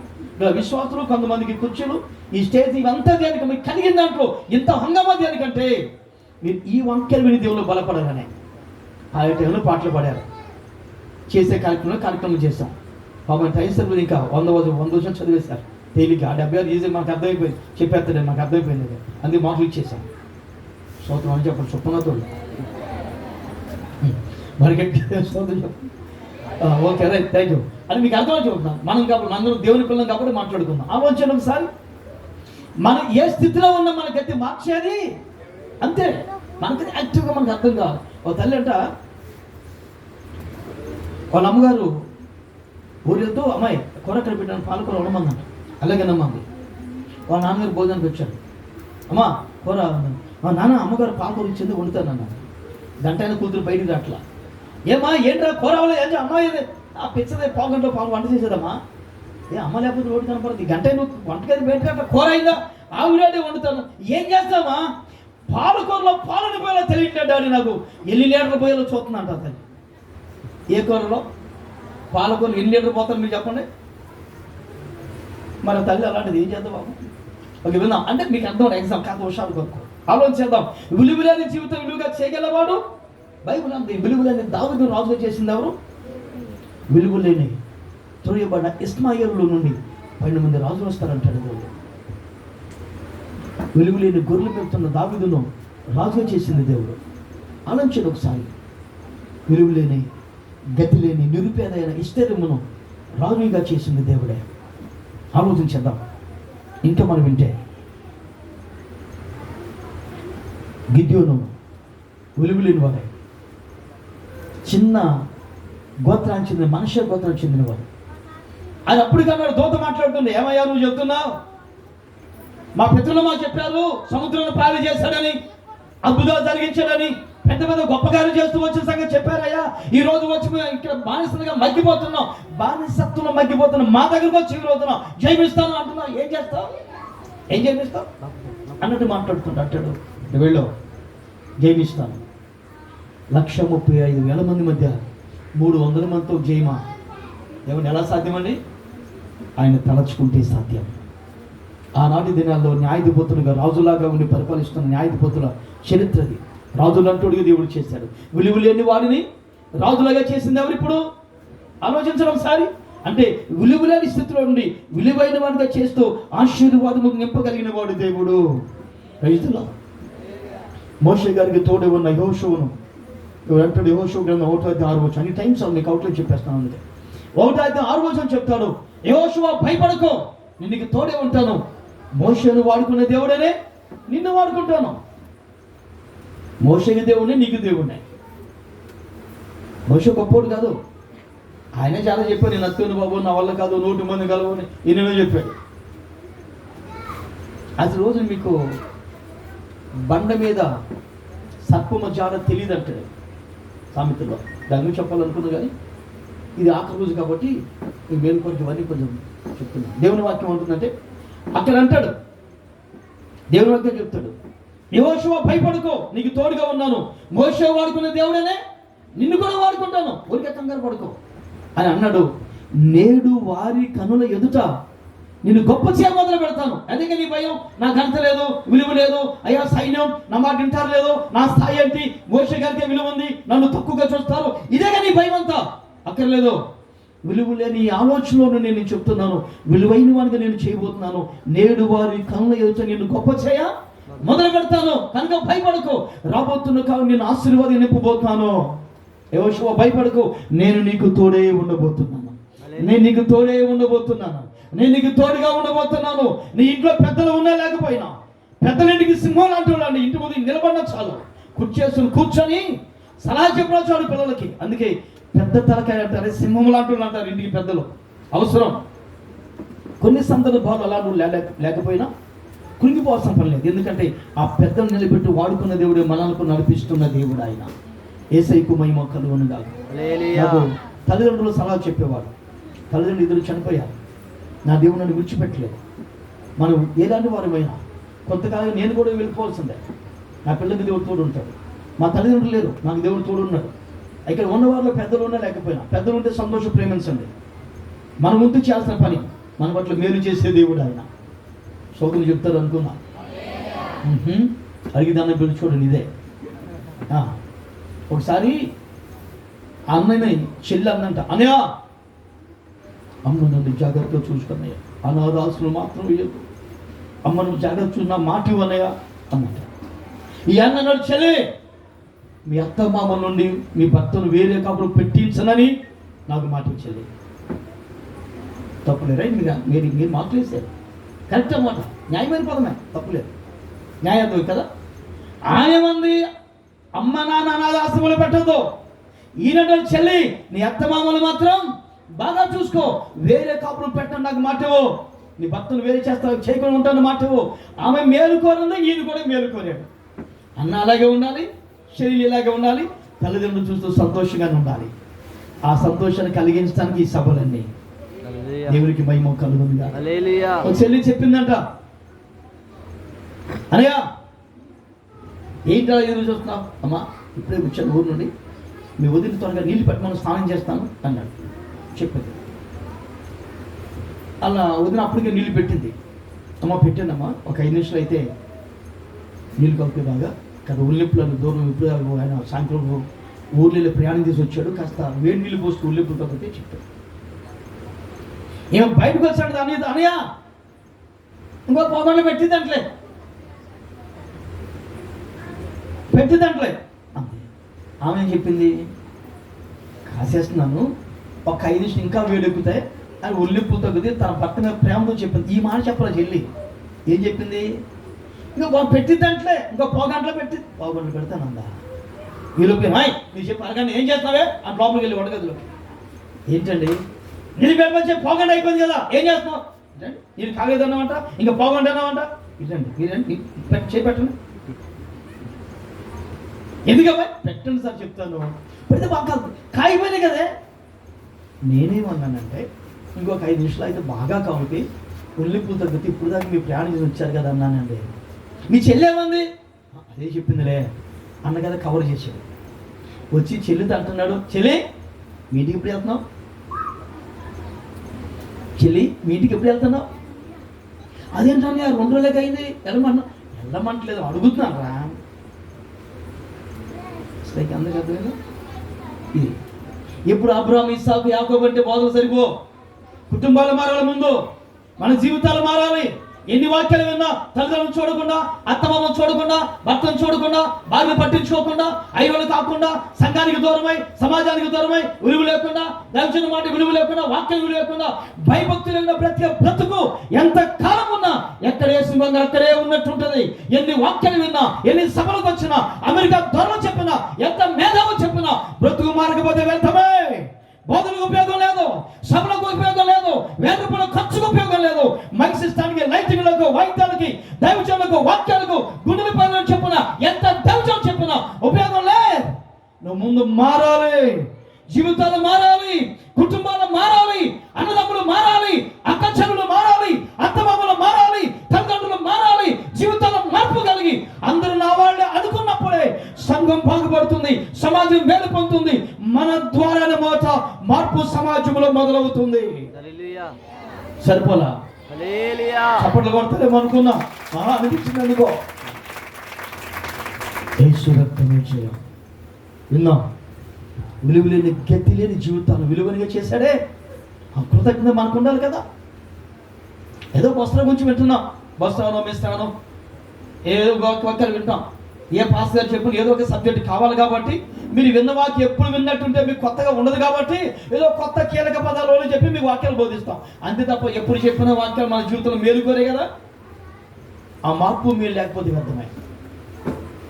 విశ్వాసులు, కొంతమందికి కుర్చీలు, ఈ స్టేజ్, ఇవంతా దేనికి మీకు కలిగిన దాంట్లో ఇంత హంగామా దేనికంటే మీరు ఈ వాక్యాలు విని దేవుళ్ళు బలపడారనే. ఆ టైంలో పాటలు పాడారు, చేసే కార్యక్రమం చేశాం. పాపం టైసర్ ఇంకా 100 రోజులు చదివేశారు తేలిక. 76 ఈజీ మాకు అర్థమైపోయింది, చెప్పేస్తాడు మాకు అర్థమైపోయింది, అందుకే మాటలు ఇచ్చేసాం. స్తోత్రం అని చెప్పండి, చొప్పునతో మరి స్తోత్రం చెప్పండి. Okay right, thank you. అది మీకు అర్థమని చెప్తున్నాం. మనం దేవుని పిల్లలు కాబట్టి మాట్లాడుకుందాం. ఆలోచన ఒకసారి మనం ఏ స్థితిలో ఉన్నా మనకి గట్టి మార్చేది అంతే. మనకి యాక్టివ్గా మనకు అర్థం కావాలి. ఓ తల్లి అంట వాళ్ళ అమ్మగారు ఊరితో అమ్మాయి కూరక్కడ పెట్టాను, పాలకూర ఉండమందంట. అలాగేనమ్మా అంది. వాళ్ళ నాన్నగారు భోజనానికి వచ్చాడు. అమ్మా కూర, నాన్న అమ్మగారు పాలకూర ఇచ్చింది వండుతానన్న. గంట అయినా కూతురు బయటికి రాట్లా. ఏమా ఏంట్రా కూర అవ్వలేదు, అమ్మాయి ఆ పిచ్చదే పావుగంటలో వంట చేసేదమ్మా. అమ్మ లేకపోతే రోడ్డు కనపడదు. గంట నువ్వు వంటగది బయటకు కూర అయిందా, ఆవిడే వండుతాను. ఏం చేస్తామా, పాలకూరలో పాలని పోయేలా తెలియట్లేదు డాడీ నాకు, 8 లీటర్లు పోయేలా చూస్తున్నా అంట అతను. ఏ కూరలో పాలకూరలు 8 లీటర్లు పోతాను మీరు చెప్పండి. మన తల్లి అలాంటిది ఏం చేద్దాం బాబు? ఓకే విందాం. అంటే మీకు అర్థం ఎగ్జామ్ కాదు, హుషారు కొనుక్కో ఆలోచిద్దాం. విలువలేని జీవితం విలువగా చేయగలవాడు బైబిల్ అంది. విలువలేని దావీదు రాజుగా చేసింది ఎవరు? విలువలేని తొలియబడిన ఇస్మాయిలు నుండి 12 మంది రాజులు వస్తారంటాడు దేవుడు. విలువలేని గొర్రెలు పెడుతున్న దావీదును రాజుగా చేసింది దేవుడు. ఆలోచన ఒకసారి. విలువలేని, గతి లేని, నిరుపేదైన ఇష్టమును రాజుగా చేసింది దేవుడే. ఆలోచించేద్దాం. ఇంకా మనం వింటే గిద్యోను విలువలేని వాడే, చిన్న గోత్రానికి చెందిన, మనుష్య గోత్రానికి చెందినవాడు. ఆయన అప్పటికన్నాడు, దూత మాట్లాడుతుంది, ఏమయ్యా నువ్వు చెప్తున్నావు? మా పితరులు మాకు చెప్పారు సముద్రంలో పాలు చేశాడని, అద్భుతాలు జరిగించాడని, పెద్ద పెద్ద గొప్ప కార్యం చేస్తూ వచ్చిన సంగతి చెప్పారయ్యా. ఈ రోజు వచ్చి ఇక్కడ బానిసలుగా మగ్గిపోతున్నాం, బానిసత్వంలో మగ్గిపోతున్నాం, మా దగ్గరకు వచ్చి ఈ రోజున జయమిస్తాను అంటున్నావు. ఏం చేస్తావు, ఏం జయమిస్తావు అన్నట్టు మాట్లాడుతుంటా. అంటాడు, వెళ్ళు జయమిస్తాను. 135,000 మంది మధ్య 300 మందితో జయమా? దేవుని ఎలా సాధ్యమండి? ఆయన తలచుకుంటే సాధ్యం. ఆనాటి దినాల్లో న్యాయాధిపతులుగా, రాజులాగా ఉండి పరిపాలిస్తున్న న్యాయాధిపతుల చరిత్రది. రాజులంటోడిగా దేవుడు చేశాడు. విలువ లేని వాడిని రాజులాగా చేసింది ఎవరు? ఇప్పుడు ఆలోచించడం ఒకసారి. అంటే విలువలేని స్థితిలో ఉండి విలువైన వాడిగా చేస్తూ ఆశీర్వాదము నింపగలిగిన వాడు దేవుడు. రైతుల మోషే గారికి తోడే ఉన్న యెహోషువను అంటాడు. యెహోషువ గ్రంథం 1:6 అన్ని టైమ్స్ మీకు అవుట్లైన్ చెప్పేస్తాను. అందుకే 1:6 చెప్తాడు, యెహోషువ భయపడకో, నేను నీకు తోడే ఉంటాను. మోషేను వాడుకున్న దేవుడనే నిన్ను వాడుకుంటాను. మోషేకి దేవుడే, నీకు దేవుడే. మోషే గొప్పోడు కాదు, ఆయనే చాలా చెప్పాడు, నేను అత్తుని బాబు నా వల్ల కాదు, 100 మంది కలవని ఈయననే చెప్పాడు. అసలు రోజు మీకు బండ మీద సర్పము జాడ తెలియదు అంటాడు సామెతలో. దాని గురించి చెప్పాలనుకున్నా కానీ ఇది ఆఖరి రోజు కాబట్టి ఈ మేలు కొంచెం అన్నీ కొంచెం చెప్తున్నాను. దేవుని వాక్యం ఉంటుందంటే అక్కడ అంటాడు, దేవుని వాక్యం చెప్తాడు, యెహోషువ భయపడుకో, నీకు తోడుగా ఉన్నాను. మోషే వాడుకునే దేవుడనే నిన్ను కూడా వాడుకుంటాను, ఊరికే కంగారు పడుకో అని అన్నాడు. నేడు వారి కనుల ఎదుట నిన్ను గొప్ప చేయ మొదలు పెడతాను. అందుకే నీ భయం, నా ఘనత లేదు, విలువ లేదు, అయ్యా సైన్యం నా మాట వింటారు లేదు, నా స్థాయి ఏంటి, మోషే గారికే విలువ ఉంది, నన్ను తక్కువగా చూస్తారు, ఇదేగా నీ భయం అంతా. అక్కర్లేదు. విలువ లేని ఆలోచనలోను నేను చెప్తున్నాను, విలువైన వాడిగా నేను చేయబోతున్నాను. నేడు వారి కళ్ళ ఎదుట నిన్ను గొప్ప చేయ మొదలు పెడతాను, కనుక భయపడకు. రాబోతున్న కాలం నేను ఆశీర్వాదం నింపబోతున్నాను. యెహోషువ భయపడకు, నేను నీకు తోడే ఉండబోతున్నాను, నేను నీకు తోడే ఉండబోతున్నాను, నేను నీకు తోడుగా ఉండబోతున్నాను. నీ ఇంట్లో పెద్దలు ఉన్నా లేకపోయినా, పెద్దలింటికి సింహం లాంటి వాళ్ళండి, ఇంటి ముందు నిలబడిన చాలు, కుర్చేసుకుని కూర్చొని సలహా చెప్పిన చాలు పిల్లలకి. అందుకే పెద్ద తలకాయ అంటారు, సింహం లాంటి వాళ్ళు అంటారు ఇంటికి పెద్దలు. అవసరం. కొన్ని సందర్భాలు అలా నువ్వు లేకపోయినా కృంగిపోవాల్సిన పని లేదు. ఎందుకంటే ఆ పెద్దలు నిలబెట్టి వాడుకున్న దేవుడే మనల్ని నడిపిస్తున్న దేవుడు ఆయన. యేసయ్యకు మహిమ కలుగును గాక. నాకు తల్లిదండ్రులు సలహా చెప్పేవాడు. తల్లిదండ్రులు ఇద్దరు చనిపోయారు, నా దేవుడు నన్ను విడిచిపెట్టలేదు. మనం ఏలాంటి వారమైనా కొంతకాలం నేను కూడా వెళ్ళిపోవాల్సిందే. నా పిల్లలకి దేవుడు తోడు ఉంటాడు. మా తల్లిదండ్రులు లేరు, నాకు దేవుడు తోడు ఉన్నాడు. ఇక్కడ ఉన్నవారిలో పెద్దలు ఉన్నా లేకపోయినా, పెద్దలు ఉంటే సంతోషం ప్రేమించండి. మన ముందు చేయాల్సిన పని, మన పట్ల మేలు చేసే దేవుడు ఆయన. సోకులు చెప్తారు అనుకున్నా, అడిగిదాన్ని పిలిచి చూడండి ఇదే. ఒకసారి ఆ అన్నయ్య చెల్లి అందంట, అనయా అమ్మ నన్ను జాగ్రత్తగా చూసుకున్నాయ, అనాథాసులు మాత్రం వేయకు, అమ్మ నువ్వు జాగ్రత్త చూసిన మాట ఇవ్వనయా అన్నట. ఈ అన్నన్నాడు, చెల్లి మీ అత్త మామ నుండి మీ భర్తను వేరే కాపురం పెట్టించనని నాకు మాట ఇచ్చేది. తప్పులేరా? మీరు మాట్లాడేశారు, కరెక్ట్ అన్నమాట, న్యాయమైన పదమే, తప్పులేదు, న్యాయమే కదా. ఆయమంది అమ్మ నాన్న అనాథాశ్రమంలో పెట్టద్దు. ఈయన చెల్లి నీ అత్త మామలు మాత్రం బాగా చూసుకో, వేరే కాపురం పెట్టండి నాకు మాటవో, నీ భర్తను వేరే చేస్తా చేయకుండా ఉంటాను మాటవో. ఆమె మేలుకోరుంది, ఈయన కూడా మేలుకోరాడు. అన్న అలాగే ఉండాలి, చెల్లి ఇలాగే ఉండాలి, తల్లిదండ్రులు చూస్తూ సంతోషంగానే ఉండాలి. ఆ సంతోషాన్ని కలిగించడానికి ఈ సభలన్నీ దేవునికి మహిమ కలుగునుగా. ఒక చెల్లి చెప్పిందంట, అనయ్య ఏంటో ఎదురు చూస్తున్నావు? అమ్మా ఇప్పుడే వచ్చాను ఊరు నుండి, మీ వదిలి త్వరగా నీళ్ళు పెట్టమని స్నానం చేస్తాను అన్నాడు. చెప్పింది. అలా వదిన అప్పటికే నీళ్ళు పెట్టింది. అమ్మ పెట్టిందమ్మా, ఒక 5 నిమిషాలు అయితే నీళ్ళు కలిపి బాగా కదా. ఉల్లిప్పులను దూరం ఇప్పుడు ఆయన సాయంత్రం ఊర్లో ప్రయాణం చేసి వచ్చాడు, కాస్త వేడి నీళ్ళు పోస్తూ ఉల్లిప్పులు కాబట్టి చెప్పాడు. ఏమో బయటకు వచ్చాడు దాని అనయ్య ఇంకో పొగలు పెట్టిందంటలే ఆమె ఏం చెప్పింది, కాసేస్తున్నాను, ఒక 5 నిమిషాలు ఇంకా వేడెక్కుతాయి అని ఉల్లిప్పులు తగ్గితే తన భర్త మీద ప్రేమతో చెప్పింది. ఈ మాట చెప్పరా చెల్లి? ఏం చెప్పింది? ఇంకా పెట్టిద్దంటలే, ఇంకో పోగంటలో పోగంటలు పెడతానందా. ఈలోపు నీ చెప్పి అరగంట ఏం చేస్తున్నావే అని లోపలికి వెళ్ళి వంటగదిలో, ఏంటండి నీళ్ళు పెట్టమని చెప్పి పోగంట అయిపోయింది కదా, ఏం చేస్తున్నావు? నేను కాగేదన్నామంట, ఇంకా పోగంట అన్నామంట. ఇదండి చేపెట్టండి. ఎందుకమ్మా? పెట్టండి సార్ చెప్తాను. పెడితే బాగా కాగిపోయినాయి కదే. నేనేమన్నానంటే ఇంకొక 5 నిమిషాలు అయితే బాగా కావుతాయి, ఉల్లిప్పులు తగ్గితే ఇప్పుడు దాకా మీ ప్రయాణం చేసి వచ్చారు కదా అన్నానండి. మీ చెల్లి ఏమంది? అదే చెప్పిందిలే అన్న కదా కవర్ చేశాడు. వచ్చి చెల్లితో అంటున్నాడు, చెల్లి మీ ఇంటికి ఎప్పుడు వెళ్తున్నావు? చెల్లి మీ ఇంటికి ఎప్పుడు వెళ్తున్నావు? అదేంటని 2 రోజులకి అయింది వెళ్ళమంటలేదు, అడుగుతున్నాను రా. అందరికీ అర్థమైందా? ఇది ఎప్పుడు అబ్రాహాము ఇస్సాకు యాకోబు అంటే బోధలు సరిపో. కుటుంబాలు మారాలి, ముందు మన జీవితాలు మారాలి. ఎన్ని వాక్యాలు విన్నా తల్లిదండ్రులు చూడకుండా, అత్తమామను చూడకుండా, భర్తను చూడకుండా, భార్య పట్టించుకోకుండా, ఐరోలు కాకుండా, సంఘానికి దూరమై, సమాజానికి దూరమై, విలువ లేకుండా, దర్శన మాట విలువ లేకుండా, వాక్యం విలువ లేకుండా, భయభక్తులు లేకుండా ప్రతి బ్రతుకు ఎంత కాలం ఉన్నా ఎక్కడ సింహంగా అక్కడే ఉన్నట్టుంటది. ఎన్ని వాక్యాలు విన్నా, ఎన్ని సభలకు వచ్చినా, అమెరికా ధరలు చెప్పినా, ఎంత మేధావు చెప్పినా బ్రతుకు మారకపోతే వ్యర్థమే. బోధనకు ఉపయోగం లేదు, సభలకు ఉపయోగం లేదు, వేదపల ఖర్చుకు ఉపయోగం లేదు. మైక్ సిస్టానికి, లైటింగ్లకు, వాయిద్యాలకి, దైవజనులకు, వాక్యాలకు, గుండెల పనులు చెప్పిన ఎంత దైవజనం చెప్పినా ఉపయోగం లేదు. నువ్వు ముందు మారాలి, జీవితాలు మారాలి, కుటుంబాలు మారాలి, అన్నదమ్ములు మారాలి, అక్కచెల్లెలు మారాలి, అత్తమామలు మారాలి, తల్లిదండ్రులు మారాలి. జీవితాలు మార్పు కలిగి అందరూ నా వాళ్ళే అనుకున్నప్పుడే సంఘం బాగుపడుతుంది, సమాజం మేలు పొందుతుంది. మన ద్వారానే మార్పు సమాజంలో మొదలవుతుంది. సరిపోలా? చప్పట్లు కొడతారేమో అనుకున్నా, అనిపించింది అనుకో. యేసు రక్తమే చేయం. విన్నాం, విలువలేని గతి లేని జీవితాన్ని విలువనిగా చేశాడే. ఆ కృతజ్ఞత మనకు ఉండాలి కదా. ఏదో వస్త్రం గురించి వింటున్నాం, వస్త్రానో మిస్తానో ఏదో వాక్యాలు వింటాం. ఏ పాస్ గారు చెప్పిన ఏదో ఒక సబ్జెక్ట్ కావాలి కాబట్టి, మీరు విన్న వాక్యం ఎప్పుడు విన్నట్టుంటే మీకు కొత్తగా ఉండదు కాబట్టి ఏదో కొత్త కీలక పదాలు చెప్పి మీకు వాక్యాలు బోధిస్తాం అంతే తప్ప ఎప్పుడు చెప్పిన వాక్యాలు మన జీవితంలో మేలుకోరే కదా. ఆ మార్పు మీరు లేకపోతే వ్యర్థమై.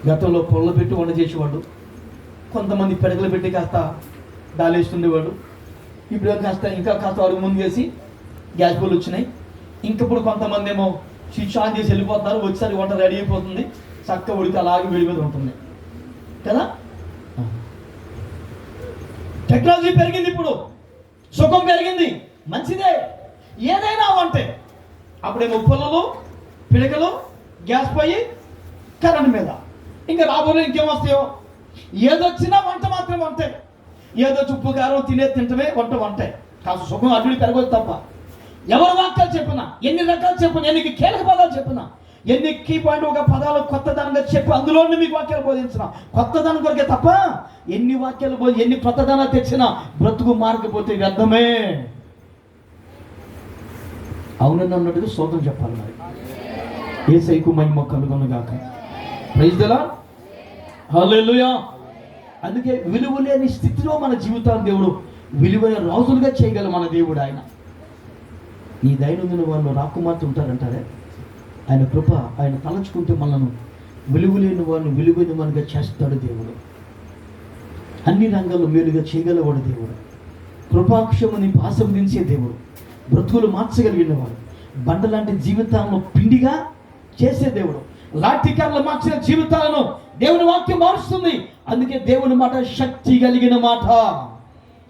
గతంలో పొల్ల పెట్టి వంట చేసేవాడు, కొంతమంది పెడగలు పెట్టి కాస్త దాలేస్తుండేవాడు. ఇప్పుడు ఇంకా కాస్త అడుగు ముందు వేసి గ్యాస్ బోర్లు వచ్చినాయి. ఇంకప్పుడు కొంతమంది ఏమో స్విచ్ ఆన్ చేసి వెళ్ళిపోతున్నారు, వచ్చేసరి వంట రెడీ అయిపోతుంది, చక్క ఉడికి అలాగే వేడి మీద ఉంటుంది కదా. టెక్నాలజీ పెరిగింది, ఇప్పుడు సుఖం పెరిగింది, మంచిదే. ఏదైనా వంటే అప్పుడేమో పుల్లలు పిడకలు గ్యాస్ పొయ్యి కరెంట్ మీద. ఇంకా రాబోయే ఇంకేం వస్తాయో, ఏదొచ్చినా వంట మాత్రం వంటే. ఏదో ఉప్పు కారం తింటమే వంటే. కాస్త సుఖం అడ్డు పెరగదు తప్ప. ఎవరి వాక్యాలు చెప్పినా, ఎన్ని రకాలు చెప్పినా, ఎన్ని కీలక పదాలు చెప్పినా, ఎన్ని కీ పాయింట్ ఒక పదాలు కొత్తదనంగా చెప్పి అందులోనే మీకు వాక్యాలు బోధించిన కొత్తదనం కొరకే తప్ప ఎన్ని వాక్యాలు ఎన్ని కొత్తదనాలు తెచ్చినా బ్రతుకు మారకపోతే వ్యర్థమే. అవునని అన్నట్టుగా స్తోత్రం చెప్పాలి. మరి యేసయ్యకు మహిమ కలుగునుగాక. ప్రైజ్ ది లార్డ్, హల్లెలూయా. అందుకే విలువలేని స్థితిలో మన జీవితాన్ని దేవుడు విలువైన రాజులుగా చేయగల మన దేవుడు ఆయన. ఈ దైనందిన వాళ్ళు రాకుమార్తె ఉంటారంటారే, ఆయన కృప ఆయన తలంచుకుంటే మనను విలువలేని వాళ్ళని విలువైన వానిగా చేస్తాడు దేవుడు. అన్ని రంగాల్లో మేలుగా చేయగలవాడు దేవుడు. కృపాక్షముని ఆశీర్వదించే దేవుడు, బ్రతుకులు మార్చగలిగిన వాడు, బండలాంటి జీవితాలను పిండిగా చేసే దేవుడు, లాఠీకారులు మార్చిన జీవితాలను దేవుని వాక్యం మారుస్తుంది. అందుకే దేవుని మాట శక్తి కలిగిన మాట.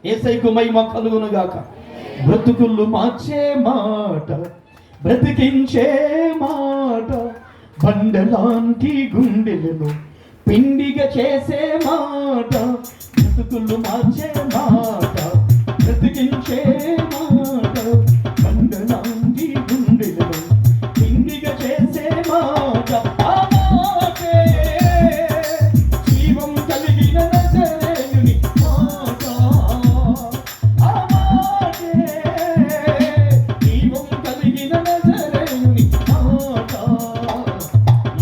యేసయ్యకు మహిమ కలుగునుగాక. బ్రతుకులు మార్చే మాట, బ్రతికించే మాట, బండలాంటి గుండెలను పిండిగా చేసే మాట. బ్రతుకులు మార్చే మాట, బ్రతికించే మాట, బండలాంటి గుండెలను పిండిగా చేసే మాట. ఆ మాటే జీవం కలిగిన నజరేయుని మాట. ఆ మాటే జీవం కలిగిన నజరేయుని మాట.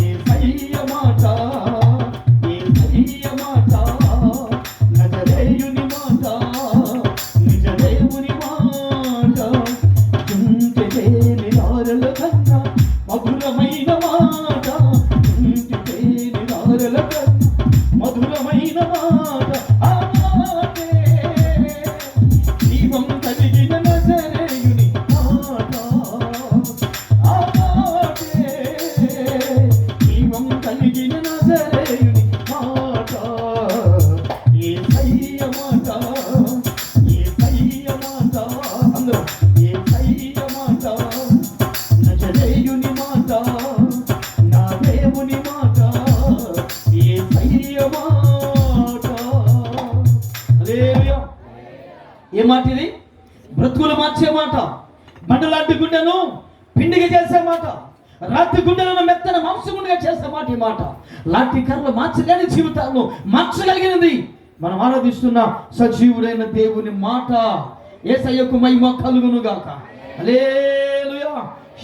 యేసయ్య మాట, యేసయ్య మాట, నజరేయుని మాట, నిజ దేవుని మాట. చుంటితే నిరారల కన్నా మధురమైన మాట, చుంటితే నిరారల కన్నా మధురమైన మాట. ఆ మాటే జీవం కలిగిన నజరేయుని మాట. ఆ మాటే జీవం కలిగిన నజరేయుని మాట. యేసయ్య మాట, యేసయ్య మాట, అందరూ యేసయ్య మాట, నజరేయుని మాట, నా దేవుని మాట, యేసయ్య మాట. హల్లెలూయా. ఏ మాట ఇది? బ్రతుకులు మార్చే మాట, బండలాంటి గుండెను పిండిగా చేసే మాట, రాత్రి గుండెలను మెత్తన మాంసగుండెగా చేసే మాట. ఈ మాట లాంటి కర్రలు మార్చలేని జీవితాలను మార్చగలిగినది. మనం ఆరాధిస్తున్న సజీవుడైన దేవుని మాట. యేసయ్యకు మహిమ కలుగునుగాక. హల్లెలూయా.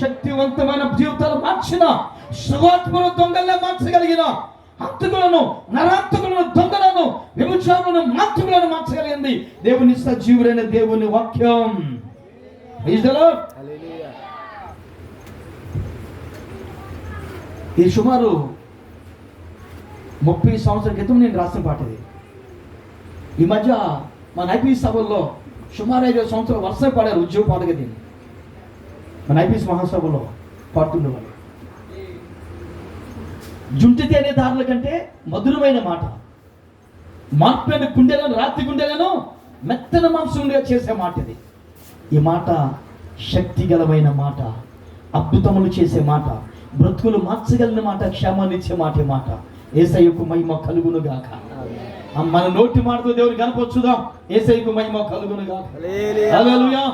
శక్తివంతమైన జీవితాలు మార్చిన, సువాత్మను దొంగల్లా మార్చగలిగిన, హంతకులను, నరాంతకులను, దొంగలను, వ్యభిచారులను, మాంత్రికులను మార్చగలిగింది దేవుని సజీవుడైన దేవుని వాక్యం. Praise the lord. ఇది సుమారు 30 సంవత్సరాల క్రితం నేను రాసిన పాట ఇది. ఈ మధ్య మన ఐపీఎస్ సభల్లో సుమారు 5 సంవత్సరాలు వరుస పాడారు ఉద్యోగ పాటగా దీన్ని. మన ఐపీఎస్ మహాసభలో పాడుతుండేవాళ్ళు. జుంటితే అనే దారుల కంటే మధురమైన మాట, మార్పైన గుండెలను, రాత్రి గుండెలను మెత్తన మాంసంగా చేసే మాట ఇది. ఈ మాట శక్తి గలమైన మాట, అద్భుతములు చేసే మాట, బ్రతుకులు మార్చగలిగిన మాట, క్షేమాన్ని ఇచ్చే మాట. ఈ మాట యేసయ్యకు మహిమ కలుగునుగాక. మన నోటి మాటతో దేవుని కనపరచుదాం. యేసయ్యకు మహిమ కలుగునుగాక. హల్లెలూయా,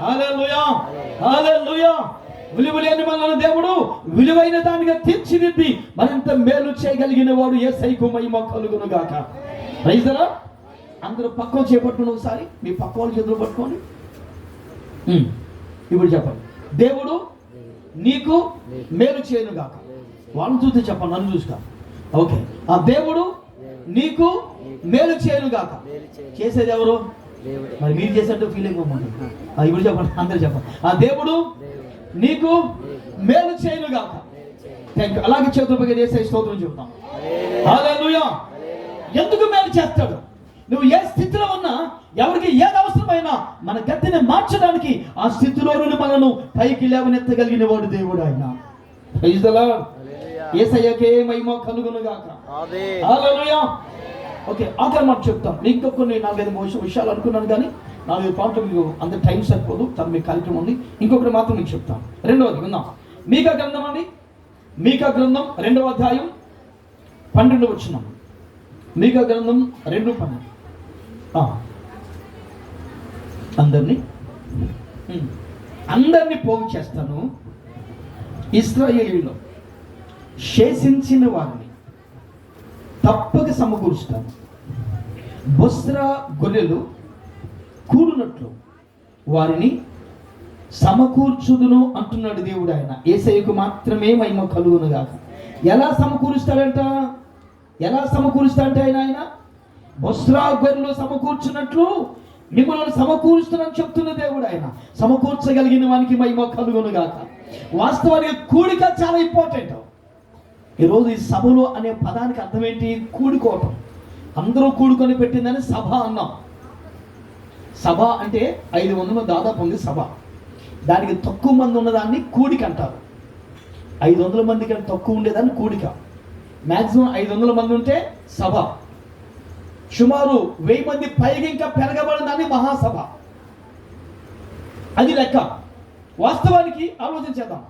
హల్లెలూయా, హల్లెలూయా. విలువ లేని మనల్ని దేవుడు విలువైన దానిగా తీర్చిదిద్ది మరింత మేలు చేయగలిగిన వాడు యేసయ్యకు మహిమ కలుగును గాక. Praise the lord. అందరూ పక్కన చేపట్టుకుని ఒకసారి మీ పక్క వాళ్ళ చేతులు పట్టుకోండి. ఇప్పుడు చెప్పండి, దేవుడు నీకు మేలు చేయను గాక. వాళ్ళని చూస్తే చెప్పండి, నన్ను చూసుకో. ఓకే, ఆ దేవుడు నీకు మేలు చేయను గాక. చేసేది ఎవరు? మరి మీరు చేసేట్టు ఫీలింగ్ ఉంటుంది. ఇప్పుడు చెప్పండి, అందరూ చెప్పండి, ఆ దేవుడు నీకు మేలు చేయను గాక. Thank you. అలాగే చేతులపై చేసే స్తోత్రం చెప్తాం. హల్లెలూయా. ఎందుకు మేలు చేస్తాడు? నువ్వు ఏ స్థితిలో ఉన్నా, ఎవరికి ఏది అవసరమైనా మన గతిని మార్చడానికి ఆ స్థితిలో నుండి మనను పైకి లేవనెత్తగలిగిన వాడు దేవుడు ఆయన. Praise the Lord. యేసయ్యకే మహిమ కలుగును గాక. హల్లెలూయా. ఓకే, ఆఖరి మాట చెప్తాం. మీకు కొన్ని 4-5 విషయాలు అనుకున్నాను, కానీ 4 పాయింట్లు మీకు అంత టైం సరిపోదు. తను మీకు కార్యక్రమం ఉంది. ఇంకొకటి మాత్రం మీకు చెప్తాను. రెండవది విందాం. మీకా గ్రంథం అండి. మీకా గ్రంథం 2వ అధ్యాయం 12వ వచనం. మీకా గ్రంథం 2:12. అందరినీ పోగు చేస్తాను, ఇశ్రాయేలీయులు శేషించిన వారిని తప్పక సమకూరుస్తాను. బొస్రా గొర్రెలు కూడునట్లు వారిని సమకూర్చుదును అంటున్నాడు దేవుడు ఆయన. యేసయ్యకు మాత్రమే మహిమ కలుగును గాక. ఎలా సమకూరుస్తాడంట? ఎలా సమకూరుస్తాడంటే ఆయన బొస్రా గొర్రెలు సమకూర్చున్నట్లు మిమ్మల్ని సమకూరుస్తున్నాను చెప్తున్న దేవుడు ఆయన. సమకూర్చగలిగిన వానికి మహిమ కలుగును గాక. వాస్తవానికి కూడిక చాలా ఇంపార్టెంట్. ఈరోజు ఈ సభలో అనే పదానికి అర్థం ఏంటి? కూడుకోవటం. అందరూ కూడుకొని పెట్టిందని సభ అన్నాం. సభ అంటే 500 దాదాపు ఉంది సభ. దానికి తక్కువ మంది ఉన్నదాన్ని కూడిక అంటారు. 500 మంది కంటే తక్కువ ఉండేదాన్ని కూడిక. మ్యాక్సిమం 500 మంది ఉంటే సభ. సుమారు 1000 మంది పైగా ఇంకా పెరగబడిన దాన్ని మహాసభ. అది లెక్క. వాస్తవానికి ఆలోచించేద్దాం.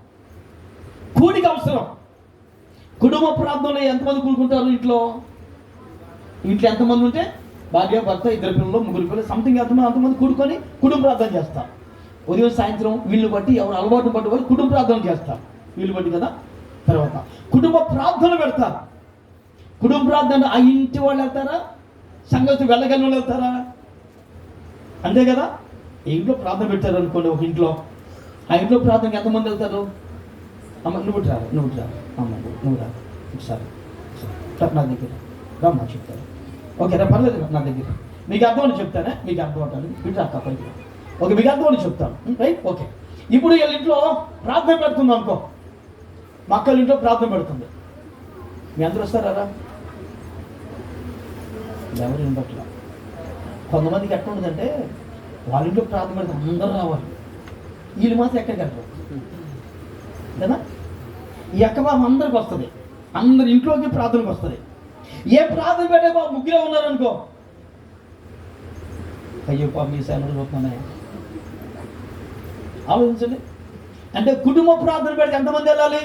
కూడిక అవసరం. కుటుంబ ప్రార్థనలో ఎంతమంది కూడుకుంటారు? ఇంట్లో ఎంతమంది ఉంటే భార్య, భర్త, 2 పిల్లలు, 3 పిల్లలు, సంథింగ్ అంతమంది కూడుకొని కుటుంబ ప్రార్థన చేస్తారు. ఉదయం సాయంత్రం వీళ్ళు బట్టి, ఎవరు అలవాటు బట్టి వాళ్ళు కుటుంబ ప్రార్థన చేస్తారు. వీళ్ళు బట్టి కదా. తర్వాత కుటుంబ ప్రార్థన పెడతారు. కుటుంబ ప్రార్థన ఆ ఇంటి వాళ్ళు వెళ్తారా? సంగతి వెళ్ళగలిగిన వాళ్ళు వెళ్తారా? అంతే కదా. ఇంట్లో ప్రార్థన పెట్టారు అనుకోండి, ఒక ఇంట్లో. ఆ ఇంట్లో ప్రార్థనకి ఎంతమంది వెళ్తారు? అమ్మ నువ్వు రారు, అమ్మ నువ్వు రారు, ఒకసారి నా దగ్గర రమ్మా చెప్తారు. ఓకే రా, పర్లేదు నా దగ్గర. మీకు అర్థమని చెప్తానే, మీకు అర్థం అవుతాను. ఇటు అక్క పైకి. ఓకే, మీకు అర్థమని చెప్తాను. రైట్. ఓకే, ఇప్పుడు వీళ్ళ ఇంట్లో ప్రార్థన పెడుతుంది అనుకో. మా అక్కల ఇంట్లో ప్రార్థన పెడుతుంది. మీ అందరూ వస్తారా? ఎవరు వినపట్ల. కొంతమందికి ఎట్లా ఉండదంటే, వాళ్ళ ఇంట్లో ప్రార్థన పెడితే అందరూ రావాలి, వీళ్ళు మాత్రం ఎక్కడికి వెళ్తారు కదా. ఈ అక్క బాబు అందరికి వస్తుంది, అందరి ఇంట్లోకి ప్రార్థనకు వస్తుంది. ఏ ప్రార్థన పెట్టే బాబు ముగ్గురే ఉన్నారనుకో, అయ్యో పాప మీ సేవలు చూస్తున్నాయి. ఆలోచించండి. అంటే కుటుంబ ప్రార్థన పెడితే ఎంతమంది వెళ్ళాలి?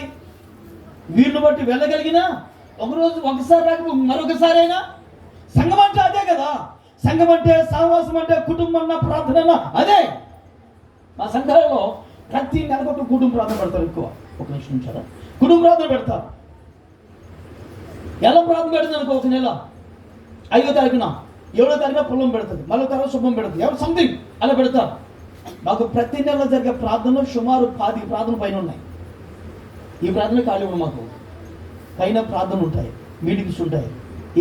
వీరిని బట్టి వెళ్ళగలిగిన ఒకరోజు ఒకసారి రాక మరొకసారి అయినా. సంఘం అంటే అదే కదా. సంఘం అంటే సహవాసం అంటే కుటుంబం ప్రార్థన అదే. మా సంఘాలలో ప్రతి నెలకొక కుటుంబ ప్రార్థన పెడతారు. ఎక్కువ ఒక నిమిషం ఉంచారా? కుటుంబ ప్రార్థన పెడతారు. ఎలా ప్రార్థన పెడుతుంది అనుకో, ఒక నెల 5వ తారీఖున 7వ తారీఖున పొలం పెడుతుంది, మరో తర్వాత శుభం పెడుతుంది, ఎవరు సంథింగ్ అలా పెడతారు. మాకు ప్రతి నెల జరిగే ప్రార్థనలు సుమారు 10 ప్రార్థనలు పైన ఉన్నాయి. ఈ ప్రార్థన ఖాళీ కూడా మాకు పైన ప్రార్థనలు ఉంటాయి, మీటింగ్స్ ఉంటాయి.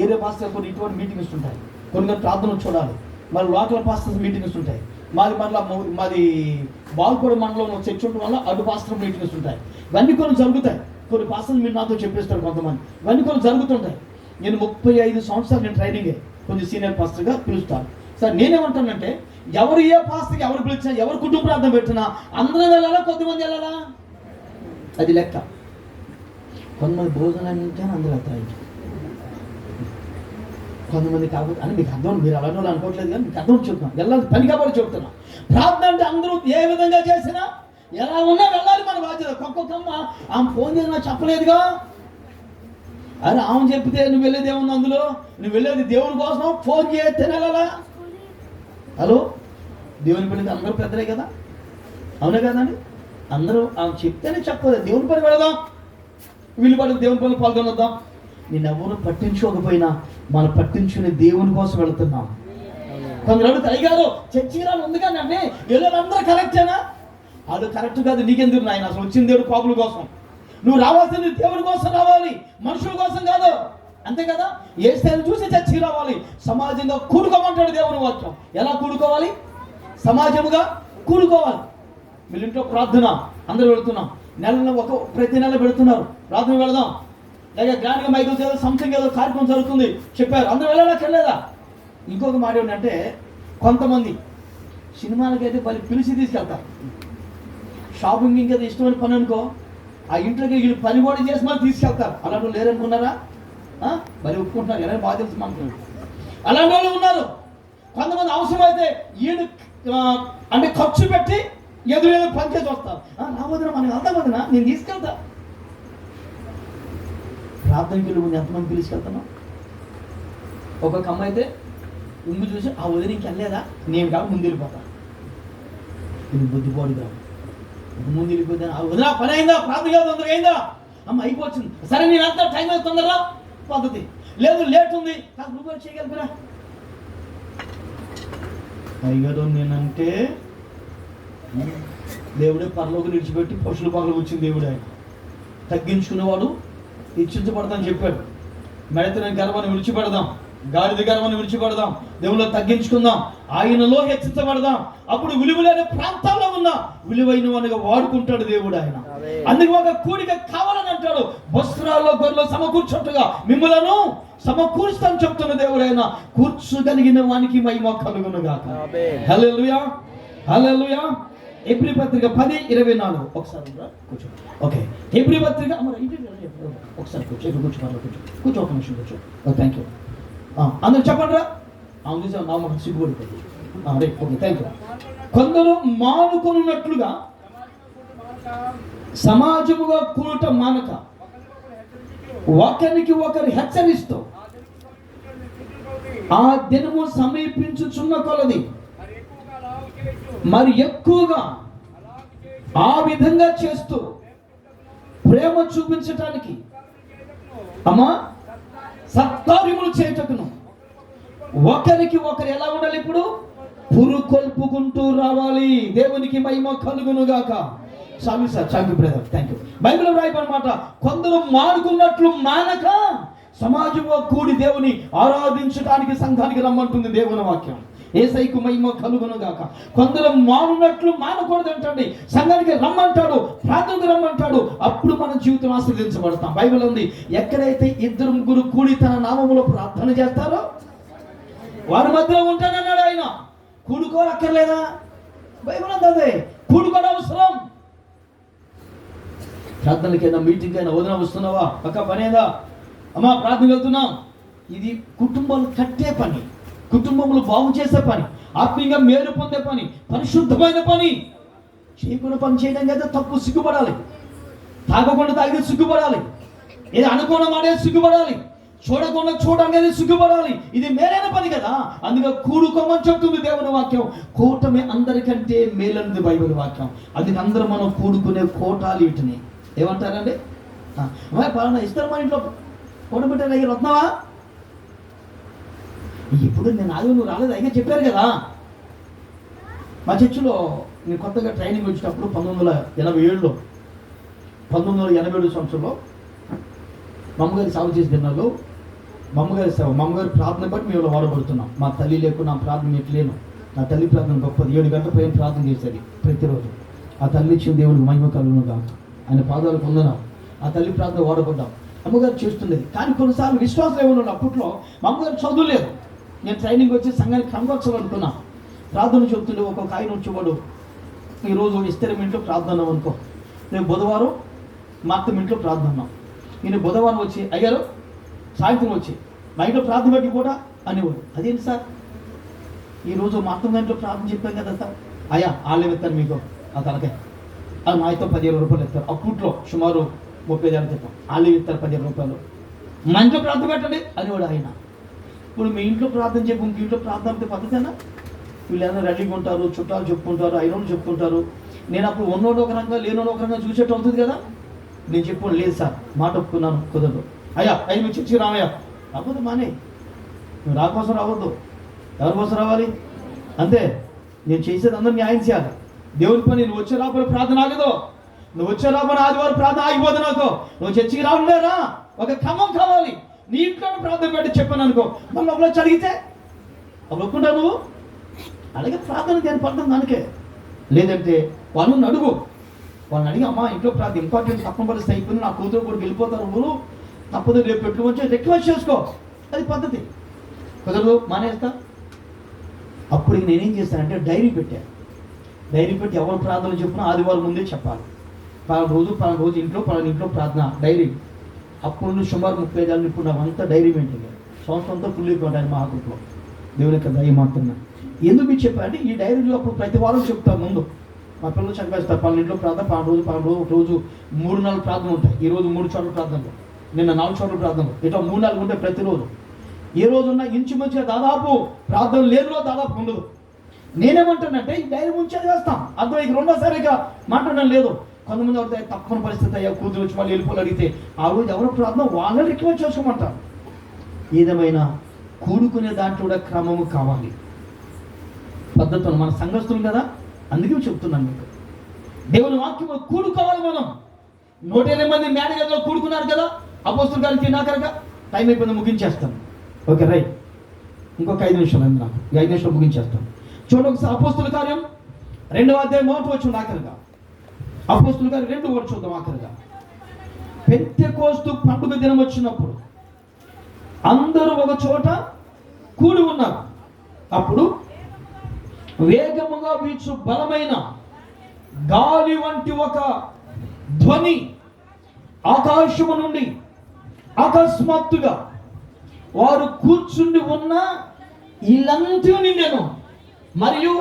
ఏరియా పాస్టర్ కొన్ని ఇటువంటి మీటింగ్స్ ఉంటాయి. కొన్ని ప్రార్థనలు చూడాలి. మరి లోకల్ పాస్టర్స్ మీటింగ్స్ ఉంటాయి. మాది బాల్కోడ మండలంలో చర్చ్ ఉండడం వల్ల అటు పాస్టర్ మీటింగ్స్ ఉంటాయి. ఇవన్నీ కొన్ని జరుగుతాయి. కొన్ని పాస్టర్లు మీరు నాతో చెప్పేస్తారు కొంతమంది. ఇవన్నీ కొన్ని జరుగుతుంటాయి. నేను 35 సంవత్సరాలు నేను ట్రైనింగే, కొంచెం సీనియర్ పాస్టర్గా పిలుస్తాను. సార్ నేనేమంటానంటే, ఎవరు ఏ పాస్టర్కి ఎవరు పిలిచినా, ఎవరు కుటుంబ ప్రార్థన పెట్టినా అందరూ వెళ్ళాలా, కొద్దిమంది వెళ్ళాలా? అది లెక్క. కొంతమంది భోజనాన్ని అందరూ వెళ్తారు. కొంతమంది కాకపోతే అని మీకు అర్థం, మీరు అలాంటి వాళ్ళు అనుకోవట్లేదు కానీ మీకు అర్థం చెప్తున్నాను. వెళ్ళాలి, పని కాబట్టి చెప్తున్నా. ప్రార్థన అంటే అందరూ ఏ విధంగా చేసినా, ఎలా ఉన్నా వెళ్ళాలి. మన బాధ్యత. ఒక్కొక్కమ్మ ఆమె ఫోన్ చేసినా చెప్పలేదుగా. అరే ఆమె చెప్తే నువ్వు వెళ్ళేది ఏముంది అందులో? నువ్వు వెళ్ళేది దేవుని కోసం. ఫోన్ చేస్తే వెళ్ళాలా? హలో, దేవుని పెళ్ళికి అందరూ పెద్దలే కదా, అవునే కదండి. అందరూ చెప్తేనే చెప్పదు, దేవుని పని పెడదాం, వీళ్ళు పడి దేవుని పనులు పాల్గొనొద్దాం. నేనెవరు పట్టించుకోకపోయినా మనం పట్టించుకునే దేవుని కోసం వెళుతున్నాం. కొందరు అడుగుతారు, అయ్యారు చర్చిరాలు ఉంది కానీ అంటే అందరూ కరెక్టేనా? అది కరెక్ట్ కాదు. నీకెందుకు నాయన? అసలు వచ్చిన దేవుడు పాపుల కోసం. నువ్వు రావాల్సింది దేవుడి కోసం రావాలి, మనుషుల కోసం కాదు. అంతే కదా? ఏ స్థాయిని చూసి చర్చికి రావాలి. సమాజంగా కూడుకోమంటాడు దేవుని వాక్యం. ఎలా కూడుకోవాలి? సమాజముగా కూడుకోవాలి. వీళ్ళ ఇంట్లో ప్రార్థన అందరూ వెళుతున్నాం, నెలలో ప్రతి నెల పెడుతున్నారు, ప్రార్థన వెళదాం, లేక గ్రాండ్గా మైకులు ఏదో సంథింగ్ ఏదో కార్యక్రమం జరుగుతుంది చెప్పారు, అందరూ వెళ్ళలేదా? ఇంకొక మాట ఏంటంటే, కొంతమంది సినిమాలకైతే వాళ్ళు పిలిచి తీసుకెళ్తారు. షాపింగ్ ఇంకేదో ఇష్టమైన పని అనుకో, ఆ ఇంట్లోకి వీళ్ళు పని కూడా చేసి మళ్ళీ తీసుకెళ్తారు. అలాంటి వాళ్ళు లేరనుకున్నారా? మరి ఒప్పుకుంటున్నారు, ఎలా బాగా తెలుసు మనకు. అలాంటి వాళ్ళు ఉన్నారు. కొంతమంది అవసరమైతే ఈయన అంటే ఖర్చు పెట్టి ఎదురు పని చేసి వస్తారు. నా వదిన మనకి అంత వదిన నేను తీసుకెళ్తా. ప్రార్థనకి వెళ్ళి ముందు ఎంతమంది పిలుచుకెళ్తున్నాం? ఒక్కొక్క అమ్మాయి అయితే ముందు చూసి ఆ వదిన ఇంకెళ్ళలేదా, నేను కాదు ముందు వెళ్ళిపోతా. ఇది బుద్ధిపోడు కాదు. ముందు వెళ్ళిపోతే ఆ వదిన పని అయిందా, ప్రార్థన కాదు తొందరగా అయిందా, అమ్మ అయిపోతుంది, సరే నేను అంతా టైం అయితే తొందరగా పద్ధతి లేదు, లేట్ ఉంది, నాకు నువ్వు చేయగలిపిరా. పైగా నేనంటే దేవుడే పరలోకి విడిచిపెట్టి పశువుల పగలు వచ్చిన దేవుడే. ఆయన తగ్గించుకునేవాడు హెచ్చించబడతాని చెప్పాడు. మెడతన గర్వాన్ని విడిచిపెడదాం, గాడిద గర్వాన్ని విడిచిపెడదాం, దేవుళ్ళు తగ్గించుకుందాం, ఆయనలో హెచ్చించబడదాం. అప్పుడు విలువలేని ప్రాంతాల్లో ఉన్న విలువైన వానిగా వాడుకుంటాడు దేవుడు. ఆయన అందుకు ఒక కూడిక కావాలని అంటాడు. వస్త్రాల్లో గొర్రెలు సమకూర్చుట్టుగా మిమ్మలను సమకూర్చుతాను చెప్తున్న దేవుడు. ఆయన కూర్చోగలిగిన వానికి మహిమ కలుగునుగాక. హల్లెలూయా, హల్లెలూయా. హెబ్రీ పత్రిక 10:24 ఒకసారి కూర్చో. ఓకే, హెబ్రీ పత్రిక ఒకసారి కూర్చో, కూర్చో ఒక నిమిషం కూర్చో. Thank you. అందరూ చెప్పండి రా. అవును సిగ్గుపడిపోతుంది. Right, okay, thank you. కొందరు మానుకొనున్నట్లుగా సమాజముగా కూడట మానక ఒకరికి ఒకరు హెచ్చరిస్తూ ఆ దినము సమీపించుచున్న కొలది మరి ఎక్కువగా ఆ విధంగా చేస్తూ ప్రేమ చూపించటానికి అమ్మా సత్కార్యములు చేయటకును ఒకరికి ఒకరు ఎలా ఉండాలి? ఇప్పుడు పురుకొల్పుకుంటూ రావాలి. దేవునికి మహిమ కలుగునుగాక. సామి sir, thank you brother, thank you. బైబిల్లో రాయబడిన కొందరు మానుకున్నట్లు మానక సమాజంలో కూడి దేవుని ఆరాధించడానికి సంఘానికి రమ్మంటుంది దేవుని వాక్యం. యేసయ్యకు మహిమ కలుగునుగాక. కొందరు మానున్నట్లు మానకూడదు అంటండి. సంఘానికి రమ్మంటాడు, ప్రార్థనకు రమ్మంటాడు. అప్పుడు మన జీవితం ఆశీర్వదించబడతాం. బైబిల్ ఉంది, ఎక్కడైతే ఇద్దరు ముగ్గురు కూడి తన నామములో ప్రార్థన చేస్తారో వారి మధ్యలో ఉంటానన్నాడు ఆయన. కూడుకోరక్కర్లేదా? బైబిల్ అంతే, కూడుకోవడం అవసరం. ప్రార్థనకైనా మీటింగ్ అయినా వదిన వస్తున్నావా, పక్క పనేదా, అమ్మా ప్రార్థన వెళ్తున్నాం. ఇది కుటుంబాలు కట్టే పని, కుటుంబములు బాగు చేసే పని, ఆత్మీయంగా మేలు పొందే పని, పరిశుద్ధమైన పని. చేయకుండా పని చేయడం కదా తప్పు, సిగ్గుపడాలి. తాగకుండా తాగితే సిగ్గుపడాలి, ఏది అనుకోవడం మాట సిగ్గుపడాలి, చూడకుండా చూడడం సిగ్గుపడాలి. ఇది మేలైన పని కదా. అందుకే కూడుకోమని చెప్తుంది దేవుని వాక్యం. కూటమి అందరికంటే మేలైనది బైబిల్ వాక్యం. అందుకే అందరూ మనం కూడుకునే కోటాలు వీటిని ఏమంటారండి? పలానా ఇస్తారు మన ఇంట్లో కూడబెట్టే దగ్గర వస్తున్నావా? ఇప్పుడు నేను ఆగి నువ్వు రాలేదు అయితే చెప్పారు కదా. మా చర్చిలో నేను కొత్తగా ట్రైనింగ్ వచ్చినప్పుడు 1987 సంవత్సరంలో మమ్మగారి సేవ చేసి తిన్నాను. మమ్మగారి ప్రార్థన బట్టి మేము వాడబడుతున్నాం. మా తల్లి లేకుండా నా ప్రార్థన ఎట్లేను. నా తల్లి ప్రార్థన గొప్పది. 7 గంటల పైన ప్రార్థన చేసేది ప్రతిరోజు. ఆ తల్లి ఇచ్చిన దేవునికి మహిమ కలుగునుగా. ఆయన పాదాలు పొందినాం. ఆ తల్లి ప్రార్థన వాడబడ్డాం. అమ్మగారు చేస్తుండేది. కానీ కొన్నిసార్లు విశ్వాసం ఏమన్నా అప్పట్లో మా అమ్మగారు చదువులేదు. నేను ట్రైనింగ్ వచ్చి సంఘానికి కనబరచాలనుకున్నా. ప్రార్థన చెప్తుండే ఒక్కొక్క ఆయన వచ్చేవాడు. ఈరోజు ఇస్తరం ఇంట్లో ప్రార్థన అనుకో, రేపు బుధవారం మా అత్తమ్మ ఇంట్లో ప్రార్థన. నేను బుధవారం వచ్చి అయ్యారు సాయంత్రం వచ్చి మా ఇంట్లో ప్రార్థన పెట్టి కూడా అనేవాడు. అదేంటి సార్, ఈరోజు మా అత్తమ్మ ఇంట్లో ప్రార్థన చెప్పాం కదా సార్. అయ్యా వాళ్ళు ఇస్తారు మీకు ఆ తలకాయ, అది మా అయితే 15 రూపాయలు ఇస్తారు. అప్పట్లో సుమారు 30 ఏళ్ళ క్రితం వాళ్ళు ఇస్తారు 15 రూపాయలు. మా ఇంట్లో ప్రార్థన పెట్టండి అనేవాడు ఆయన. ఇప్పుడు మీ ఇంట్లో ప్రార్థన చెప్పి ఇంక ఇంట్లో ప్రార్థన అంటే పద్ధతేనా? వీళ్ళు ఏదైనా రెడీగా ఉంటారు, చుట్టాలు చెప్పుకుంటారు, ఐరోలు చెప్పుకుంటారు. నేను అప్పుడు ఉన్నోడు ఒక రకంగా లేనోడు ఒక రకంగా చూసేట్టు అవుతుంది కదా. నేను చెప్పాను, లేదు సార్ మాట ఒప్పుకున్నాను, కుదరదు. అయ్యా అయ్యి మీరు చర్చికి రామయ్యా, అవ్వదు మానే, నువ్వు నా కోసం రావద్దు, ఎవరి కోసం రావాలి అంతే. నేను చేసేది అందరూ న్యాయం చేయాలి. దేవుని పని నువ్వు వచ్చే రాబోయే ప్రార్థన ఆగదు, నువ్వు వచ్చే రాబోయే ఆదివారం ప్రార్థన ఆగిపోదు. నాకు నువ్వు చర్చికి రావలేరా, ఒక క్రమం కావాలి. నీ ఇంట్లో ప్రార్థన పెట్టి చెప్పాను అనుకో, మళ్ళీ ఒకళ్ళు వచ్చి అడిగితే అప్పుడు ఒప్పుకుంటావు నువ్వు. అలాగే ప్రార్థన దేని పడుతుంది దానికే. లేదంటే వాళ్ళని అడుగు, వాళ్ళని అడిగి అమ్మా ఇంట్లో ప్రార్థన ఇంపార్టెంట్ తప్పని పరిస్థితి అయిపోయింది, నా కూతురు కూడా వెళ్ళిపోతారు, ఊరు తప్పదు రేపు పెట్టుకోవచ్చు రిక్వెస్ట్ చేసుకో, అది పద్ధతి. కుదరదు మానేస్తా. అప్పుడు నేనేం చేస్తానంటే డైరీ పెట్టి ఎవరు ప్రార్థనలు చెప్పినా ఆదివారం ముందే చెప్పాలి. పలానా రోజు ఇంట్లో ప్రార్థన డైరీ. అప్పుడు నుండి సుమారు 30 ఏళ్ళు ఇప్పుడు నాకంతా డైరీ మెయింటైన్ చేయాలి. సంవత్సరం అంతా ఫుల్ అయిపోతాను మా గ్రూప్లో. దేవుని యొక్క దయ మాత్రమే. ఎందుకు మీకు చెప్పారంటే ఈ డైరీలో అప్పుడు ప్రతి వారం చెప్తాను ముందు. మా పిల్లలు చనిపోయిస్తారు, పలానా ఇంట్లో ప్రార్థన, పలానా రోజు 3-4 ప్రార్థనలు ఉంటాయి. ఈరోజు 3 చోట్ల ప్రార్థనలు, నిన్న 4 చోట్ల ప్రార్థనలు, ఇట్లా 3-4 ఉంటాయి ప్రతిరోజు. ఏ రోజున్నా ఇంచుమించుగా దాదాపు ప్రార్థన లేని రోజు దాదాపు ఉండదు. నేనేమంటానంటే ఈ డైరీ ముంచేది వేస్తాం, అర్థం ఇక రెండోసారిగా మాట్లాడడం లేదు. కొంతమంది అవుతాయి తప్పని పరిస్థితి, అయ్యా కూతురు వచ్చి మళ్ళీ వెళ్ళిపోయి అడిగితే ఆ రోజు ఎవరో ప్రార్థన వాళ్ళని రిక్వెస్ట్ చేసుకోమంటారు. ఏదేమైనా కూడుకునే దాంట్లో కూడా క్రమము కావాలి, పద్ధతులు. మన సంఘస్థులు కదా, అందుకే చెప్తున్నాను మీకు. దేవుని వాక్యం కూడుకోవాలి. మనం 120 మంది మేడగదిలో కూడుకున్నారు కదా అపోస్తుల గారికి తిన్నాకరగా. టైం అయిపోయింది, ముగించేస్తాను. ఓకే రైట్, ఇంకొక 5 నిమిషాలు అయింది నాకు, ఈ 5 నిమిషాలు ముగించేస్తాను. చూడండి ఒకసారి అపోస్తుల కార్యం 2వ అధ్యాయం 1వ వచనం ఆఖరిగా. అపోస్తుల కార్యం 2వ వచనం చూద్దాం ఆఖరిగా. పెంతెకోస్తు పండుగ దినం వచ్చినప్పుడు అందరూ ఒక చోట కూడి ఉన్నారు. అప్పుడు వేగముగా వీచు బలమైన గాలి వంటి ఒక ధ్వని ఆకాశము నుండి అకస్మాత్తుగా వారు కూర్చుండి ఉన్న ఇల్లంతా నిండెను. మరియు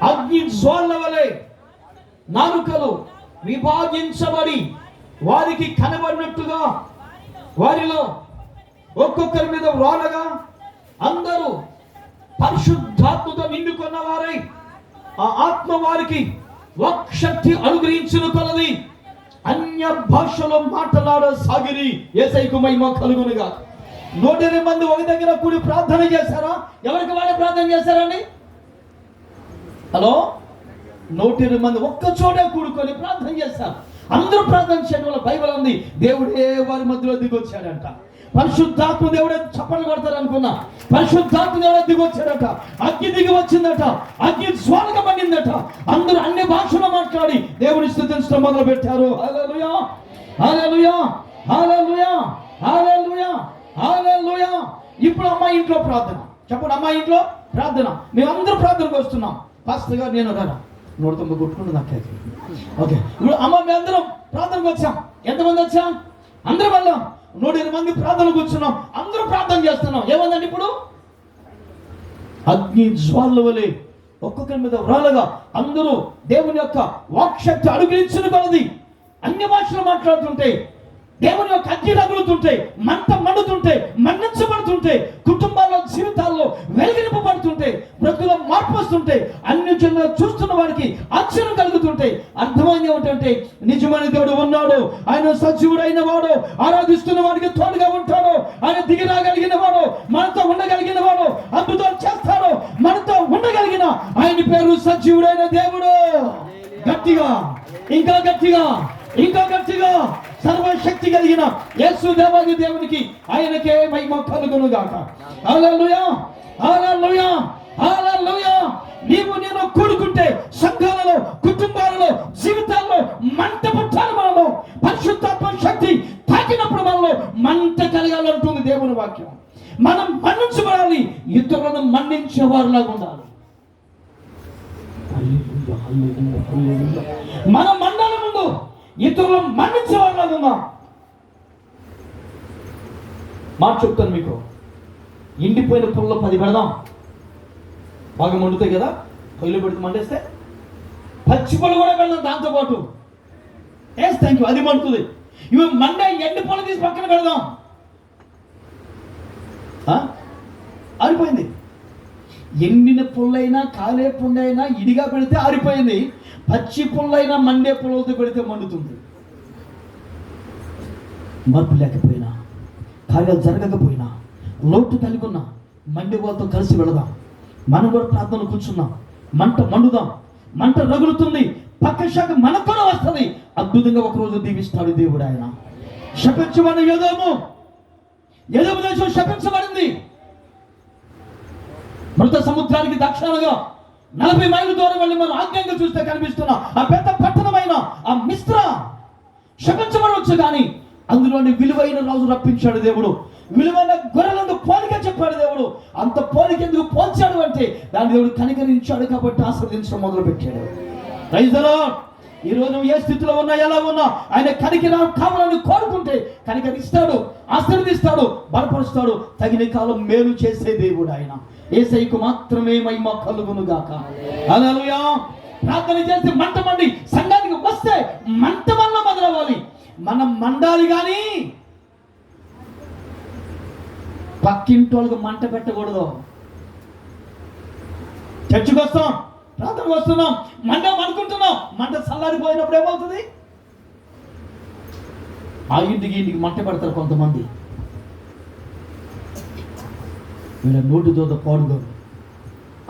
అగ్ని జ్వాల వలె నాలుకలు విభాగించబడి వారికి కనబడినట్టుగా వారిలో ఒక్కొక్కరి మీద వ్రాలగా అందరూ పరిశుద్ధాత్మతో నిండుకున్న వారై ఆ ఆత్మ వారికి వాక్శక్తి అనుగ్రహించిన కొలది అన్య భాషలో మాట్లాడసాగిరి. యేసయ్యకు మహిమ కలుగునుగా. 120 మంది ఒక దగ్గర కూడి ప్రార్థన చేశారా? ఎవరికి వాళ్ళే ప్రార్థన చేశారండి? హలో, 120 మంది ఒక్క చోటే కూడుకొని ప్రార్థన చేశారు. అందరూ ప్రార్థన చేయడం వల్ల బైబిల్ ఉంది దేవుడే వారి మధ్యలో దిగొచ్చాడంట. పరిశుద్ధాత్మ దేవుడే చప్పట్లు కొడతారు అనుకున్నా, పరిశుద్ధాత్మ దేవుడే దిగొచ్చాడట. అగ్ని దిగి వచ్చిందట, అగ్ని జ్వాలగా పడిందట. అందరూ అన్ని భాషలో మాట్లాడి దేవుని స్తుతించడం మొదలు పెట్టారు. హల్లెలూయా, హల్లెలూయా, హల్లెలూయా, హల్లెలూయా, హల్లెలూయా. ఇప్పుడు అమ్మాయి ఇంట్లో ప్రార్థన చెప్పండి. అమ్మాయి ఇంట్లో ప్రార్థన, మేమందరూ ప్రార్థనకు వస్తున్నాం. పాస్టర్ గారు నేను రాను, 190 కొట్టుకుంటూ నాకు. ఓకే, ఇప్పుడు అమ్మ మేమందరం ప్రార్థనకు వచ్చాం. ఎంతమంది వచ్చాం? అందరం వెళ్ళాం. 120 మంది ప్రార్థనకు కూర్చున్నాం, అందరూ ప్రార్థన చేస్తున్నాం. ఏమందండి ఇప్పుడు? అగ్ని జ్వాల వలె ఒక్కొక్కరి మీద వ్రాలగా అందరూ దేవుని యొక్క వాక్శక్తి అనుగ్రహించిన కొలది అన్య భాషలు మాట్లాడుతుంటే, దేవుని యొక్క అగ్ని రగులుతుంటే, మంట మండుతుంటే, మన్నించబడుతుంటే, కుటుంబాల్లో జీవితాల్లో వెలిగింపబడుతుంటే, బ్రతుకులో మార్పు వస్తుంటే, అన్ని జనులు చూస్తున్న వారికి ఆశ్చర్యం కలుగుతుంటే అర్థమైంది ఏమిటంటే నిజమైన దేవుడు ఉన్నాడు, ఆయన సజీవుడైన వాడు, ఆరాధిస్తున్న వాడికి తోడుగా ఉంటాడు, ఆయన దిగి రాగలిగిన వాడు, మనతో ఉండగలిగిన వాడు, అద్భుతాలు చేస్తాడు, మనతో ఉండగలిగిన ఆయన పేరు సజీవుడైన దేవుడు. గట్టిగా, ఇంకా గట్టిగా, ఇంకా గట్టిగా, సర్వశక్తి కలిగిన యేసు దేవాది దేవునికి ఆయనకే మహిమ కలుగును గాక. హల్లెలూయా, హల్లెలూయా, హల్లెలూయా. నీవు నేను కూడుకుంటే సంఘాలలో, కుటుంబాలలో, జీవితాల్లో మంట పుట్టాలి. మనలో పరిశుద్ధాత్మ శక్తి తాకినప్పుడు మనలో మంట కలగాలంటుంది దేవుని వాక్యం. మనం మన్నించబడాలి, ఇతరులను మన్నించే వారిలాగా ఉండాలి. మనం మండాల ముందు ఇతరులను మన్నించే వాళ్ళలాగా ఉందాం. మాట చెప్తాను మీకు, ఎండిపోయిన పుల్ల 10 పెడదాం, బాగా మండుతాయి కదా. పొయ్యిలో పెడితే మండేస్తే పచ్చి పుల్ల కూడా పెడదాం దాంతో పాటు. థ్యాంక్ యూ, అది మండుతుంది. ఇవి మండే ఎండి పుల్ల తీసి పక్కన పెడదాం. ఆరిపోయింది. ఎండిన పుల్లైనా కాలే పుల్లైనా ఇడిగా పెడితే ఆరిపోయింది. పచ్చి పుల్లైనా మండే పుల్లలతో పెడితే మండుతుంది. మార్పు లేకపోయినా, కార్యాలు జరగకపోయినా, లోటు కలిగి ఉన్నా మండే వాళ్ళతో కలిసి వెళదాం. మనం కూడా ప్రార్థనలు కూర్చున్నాం, మంట మండుదాం. మంట రగులుతుంది, పక్క శాఖ మనకు కూడా వస్తుంది. అద్భుతంగా ఒకరోజు దీవిస్తాడు దేవుడు. ఆయన శపించబడిన ఏదోము దేశం శపించబడింది. మృత సముద్రానికి దక్షిణంగా 40 మైళ్ళ దూరం వెళ్ళి మనం ఆజ్ఞంగా చూస్తే కనిపిస్తున్న ఆ పెద్ద పట్టణమైన ఆ మిస్ర శపించబడవచ్చు. కానీ అందులోని విలువైన రాజు రప్పించాడు దేవుడు. విలువైన గొర్రెలను పోలిక చెప్పాడు దేవుడు. అంత పోలిక ఎందుకు పోల్చాడు అంటే దాని దేవుడు కనికరించాడు కాబట్టి ఆస్వాదించడం మొదలు పెట్టాడు. Praise the lord. ఈ రోజు నువ్వు ఏ స్థితిలో ఉన్నా, ఎలా ఉన్నా, ఆయన కనికరం కావాలని కోరుకుంటే కనికరిస్తాడు, ఆశీర్వదిస్తాడు, బలపరుస్తాడు. తగిన కాలం మేలు చేసే దేవుడు ఆయన. యేసయ్యకు మాత్రమే మహిమ కలుగును గాక. హల్లెలూయా. ప్రార్థన చేసి మంట మండి సంఘానికి వస్తే మంట వల్ల మొదలవ్వాలి. మనం మండాలి కానీ పక్కింటి వాళ్ళకి మంట పెట్టకూడదు. చర్చికి వస్తాం, ప్రార్థనకు వస్తున్నాం, మంట అనుకుంటున్నాం, మంట చల్లారిపోయినప్పుడు ఏమవుతుంది? ఆ ఇంటికి మంట పెడతారు కొంతమంది. వీళ్ళ నోటి దోత పాడుగారు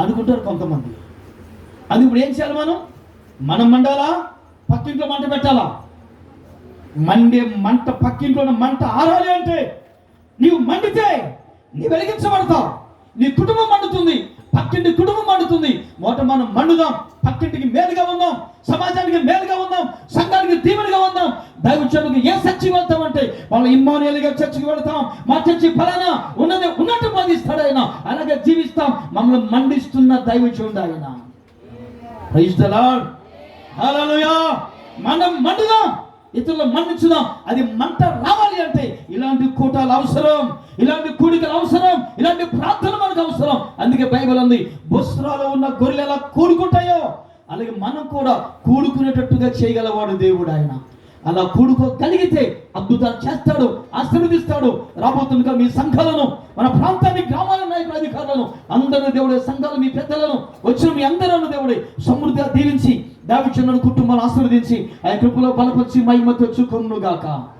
అనుకుంటారు కొంతమంది. అది ఇప్పుడు ఏం చేయాలి? మనం మండాలా, పక్కింట్లో మంట పెట్టాలా? మండే మంట, పక్కింట్లో మంట ఆరాలి అంటే నీవు మండితే నీ వెలిగించబడతావు. నీ కుటుంబం మండుతుంది, పక్కింటి కుటుంబం మండుతుంది. మనం మండుదాం, పక్కింటికి మేలుగా ఉందాం, సమాజానికి మేలుగా ఉందాం, సంఘానికి దీవెనగా ఉందాం. దైవజనులకు ఏ చర్చికి వెళ్తామంటే వాళ్ళు ఇమ్మానుయేలుగా చర్చికి వెళ్తాం. మా చర్చి ఫలానా ఉన్నట్టు బోధిస్తాడు ఆయన, అలాగే జీవిస్తాం. మమ్మల్ని మండిస్తున్న దైవజనుడు ఆయన. Praise the Lord. హల్లెలూయా. మనం మండుదాం, ఇతరులు మన్నించుదాం. అది మంట రావాలి అంటే ఇలాంటి కూటాలు అవసరం, ఇలాంటి కూడికలు అవసరం, ఇలాంటి ప్రార్థన మనకు అవసరం. అందుకే బైబిల్ ఉంది, బొస్రాలో ఉన్న గొర్రెలు ఎలా కూడుకుంటాయో అలాగే మనం కూడా కూడుకునేటట్టుగా చేయగలవాడు దేవుడు ఆయన. అలా కూడుకోగలిగితే అద్భుతాలు చేస్తాడు, ఆశీర్వదిస్తాడు. రాబోతుండగా మీ సంఘాలను, మన ప్రాంతాన్ని, గ్రామాల నాయకుల అధికారులను అందరూ దేవుడే, సంఘాలు మీ పెద్దలను వచ్చిన మీ అందరూ దేవుడే సమృద్ధిగా దీవించి దావిచనుడు కుటుంబాలను ఆశీర్వదించి ఆయన కృపలో బలపరిచి మహిమ తెచ్చుకొనుగాక.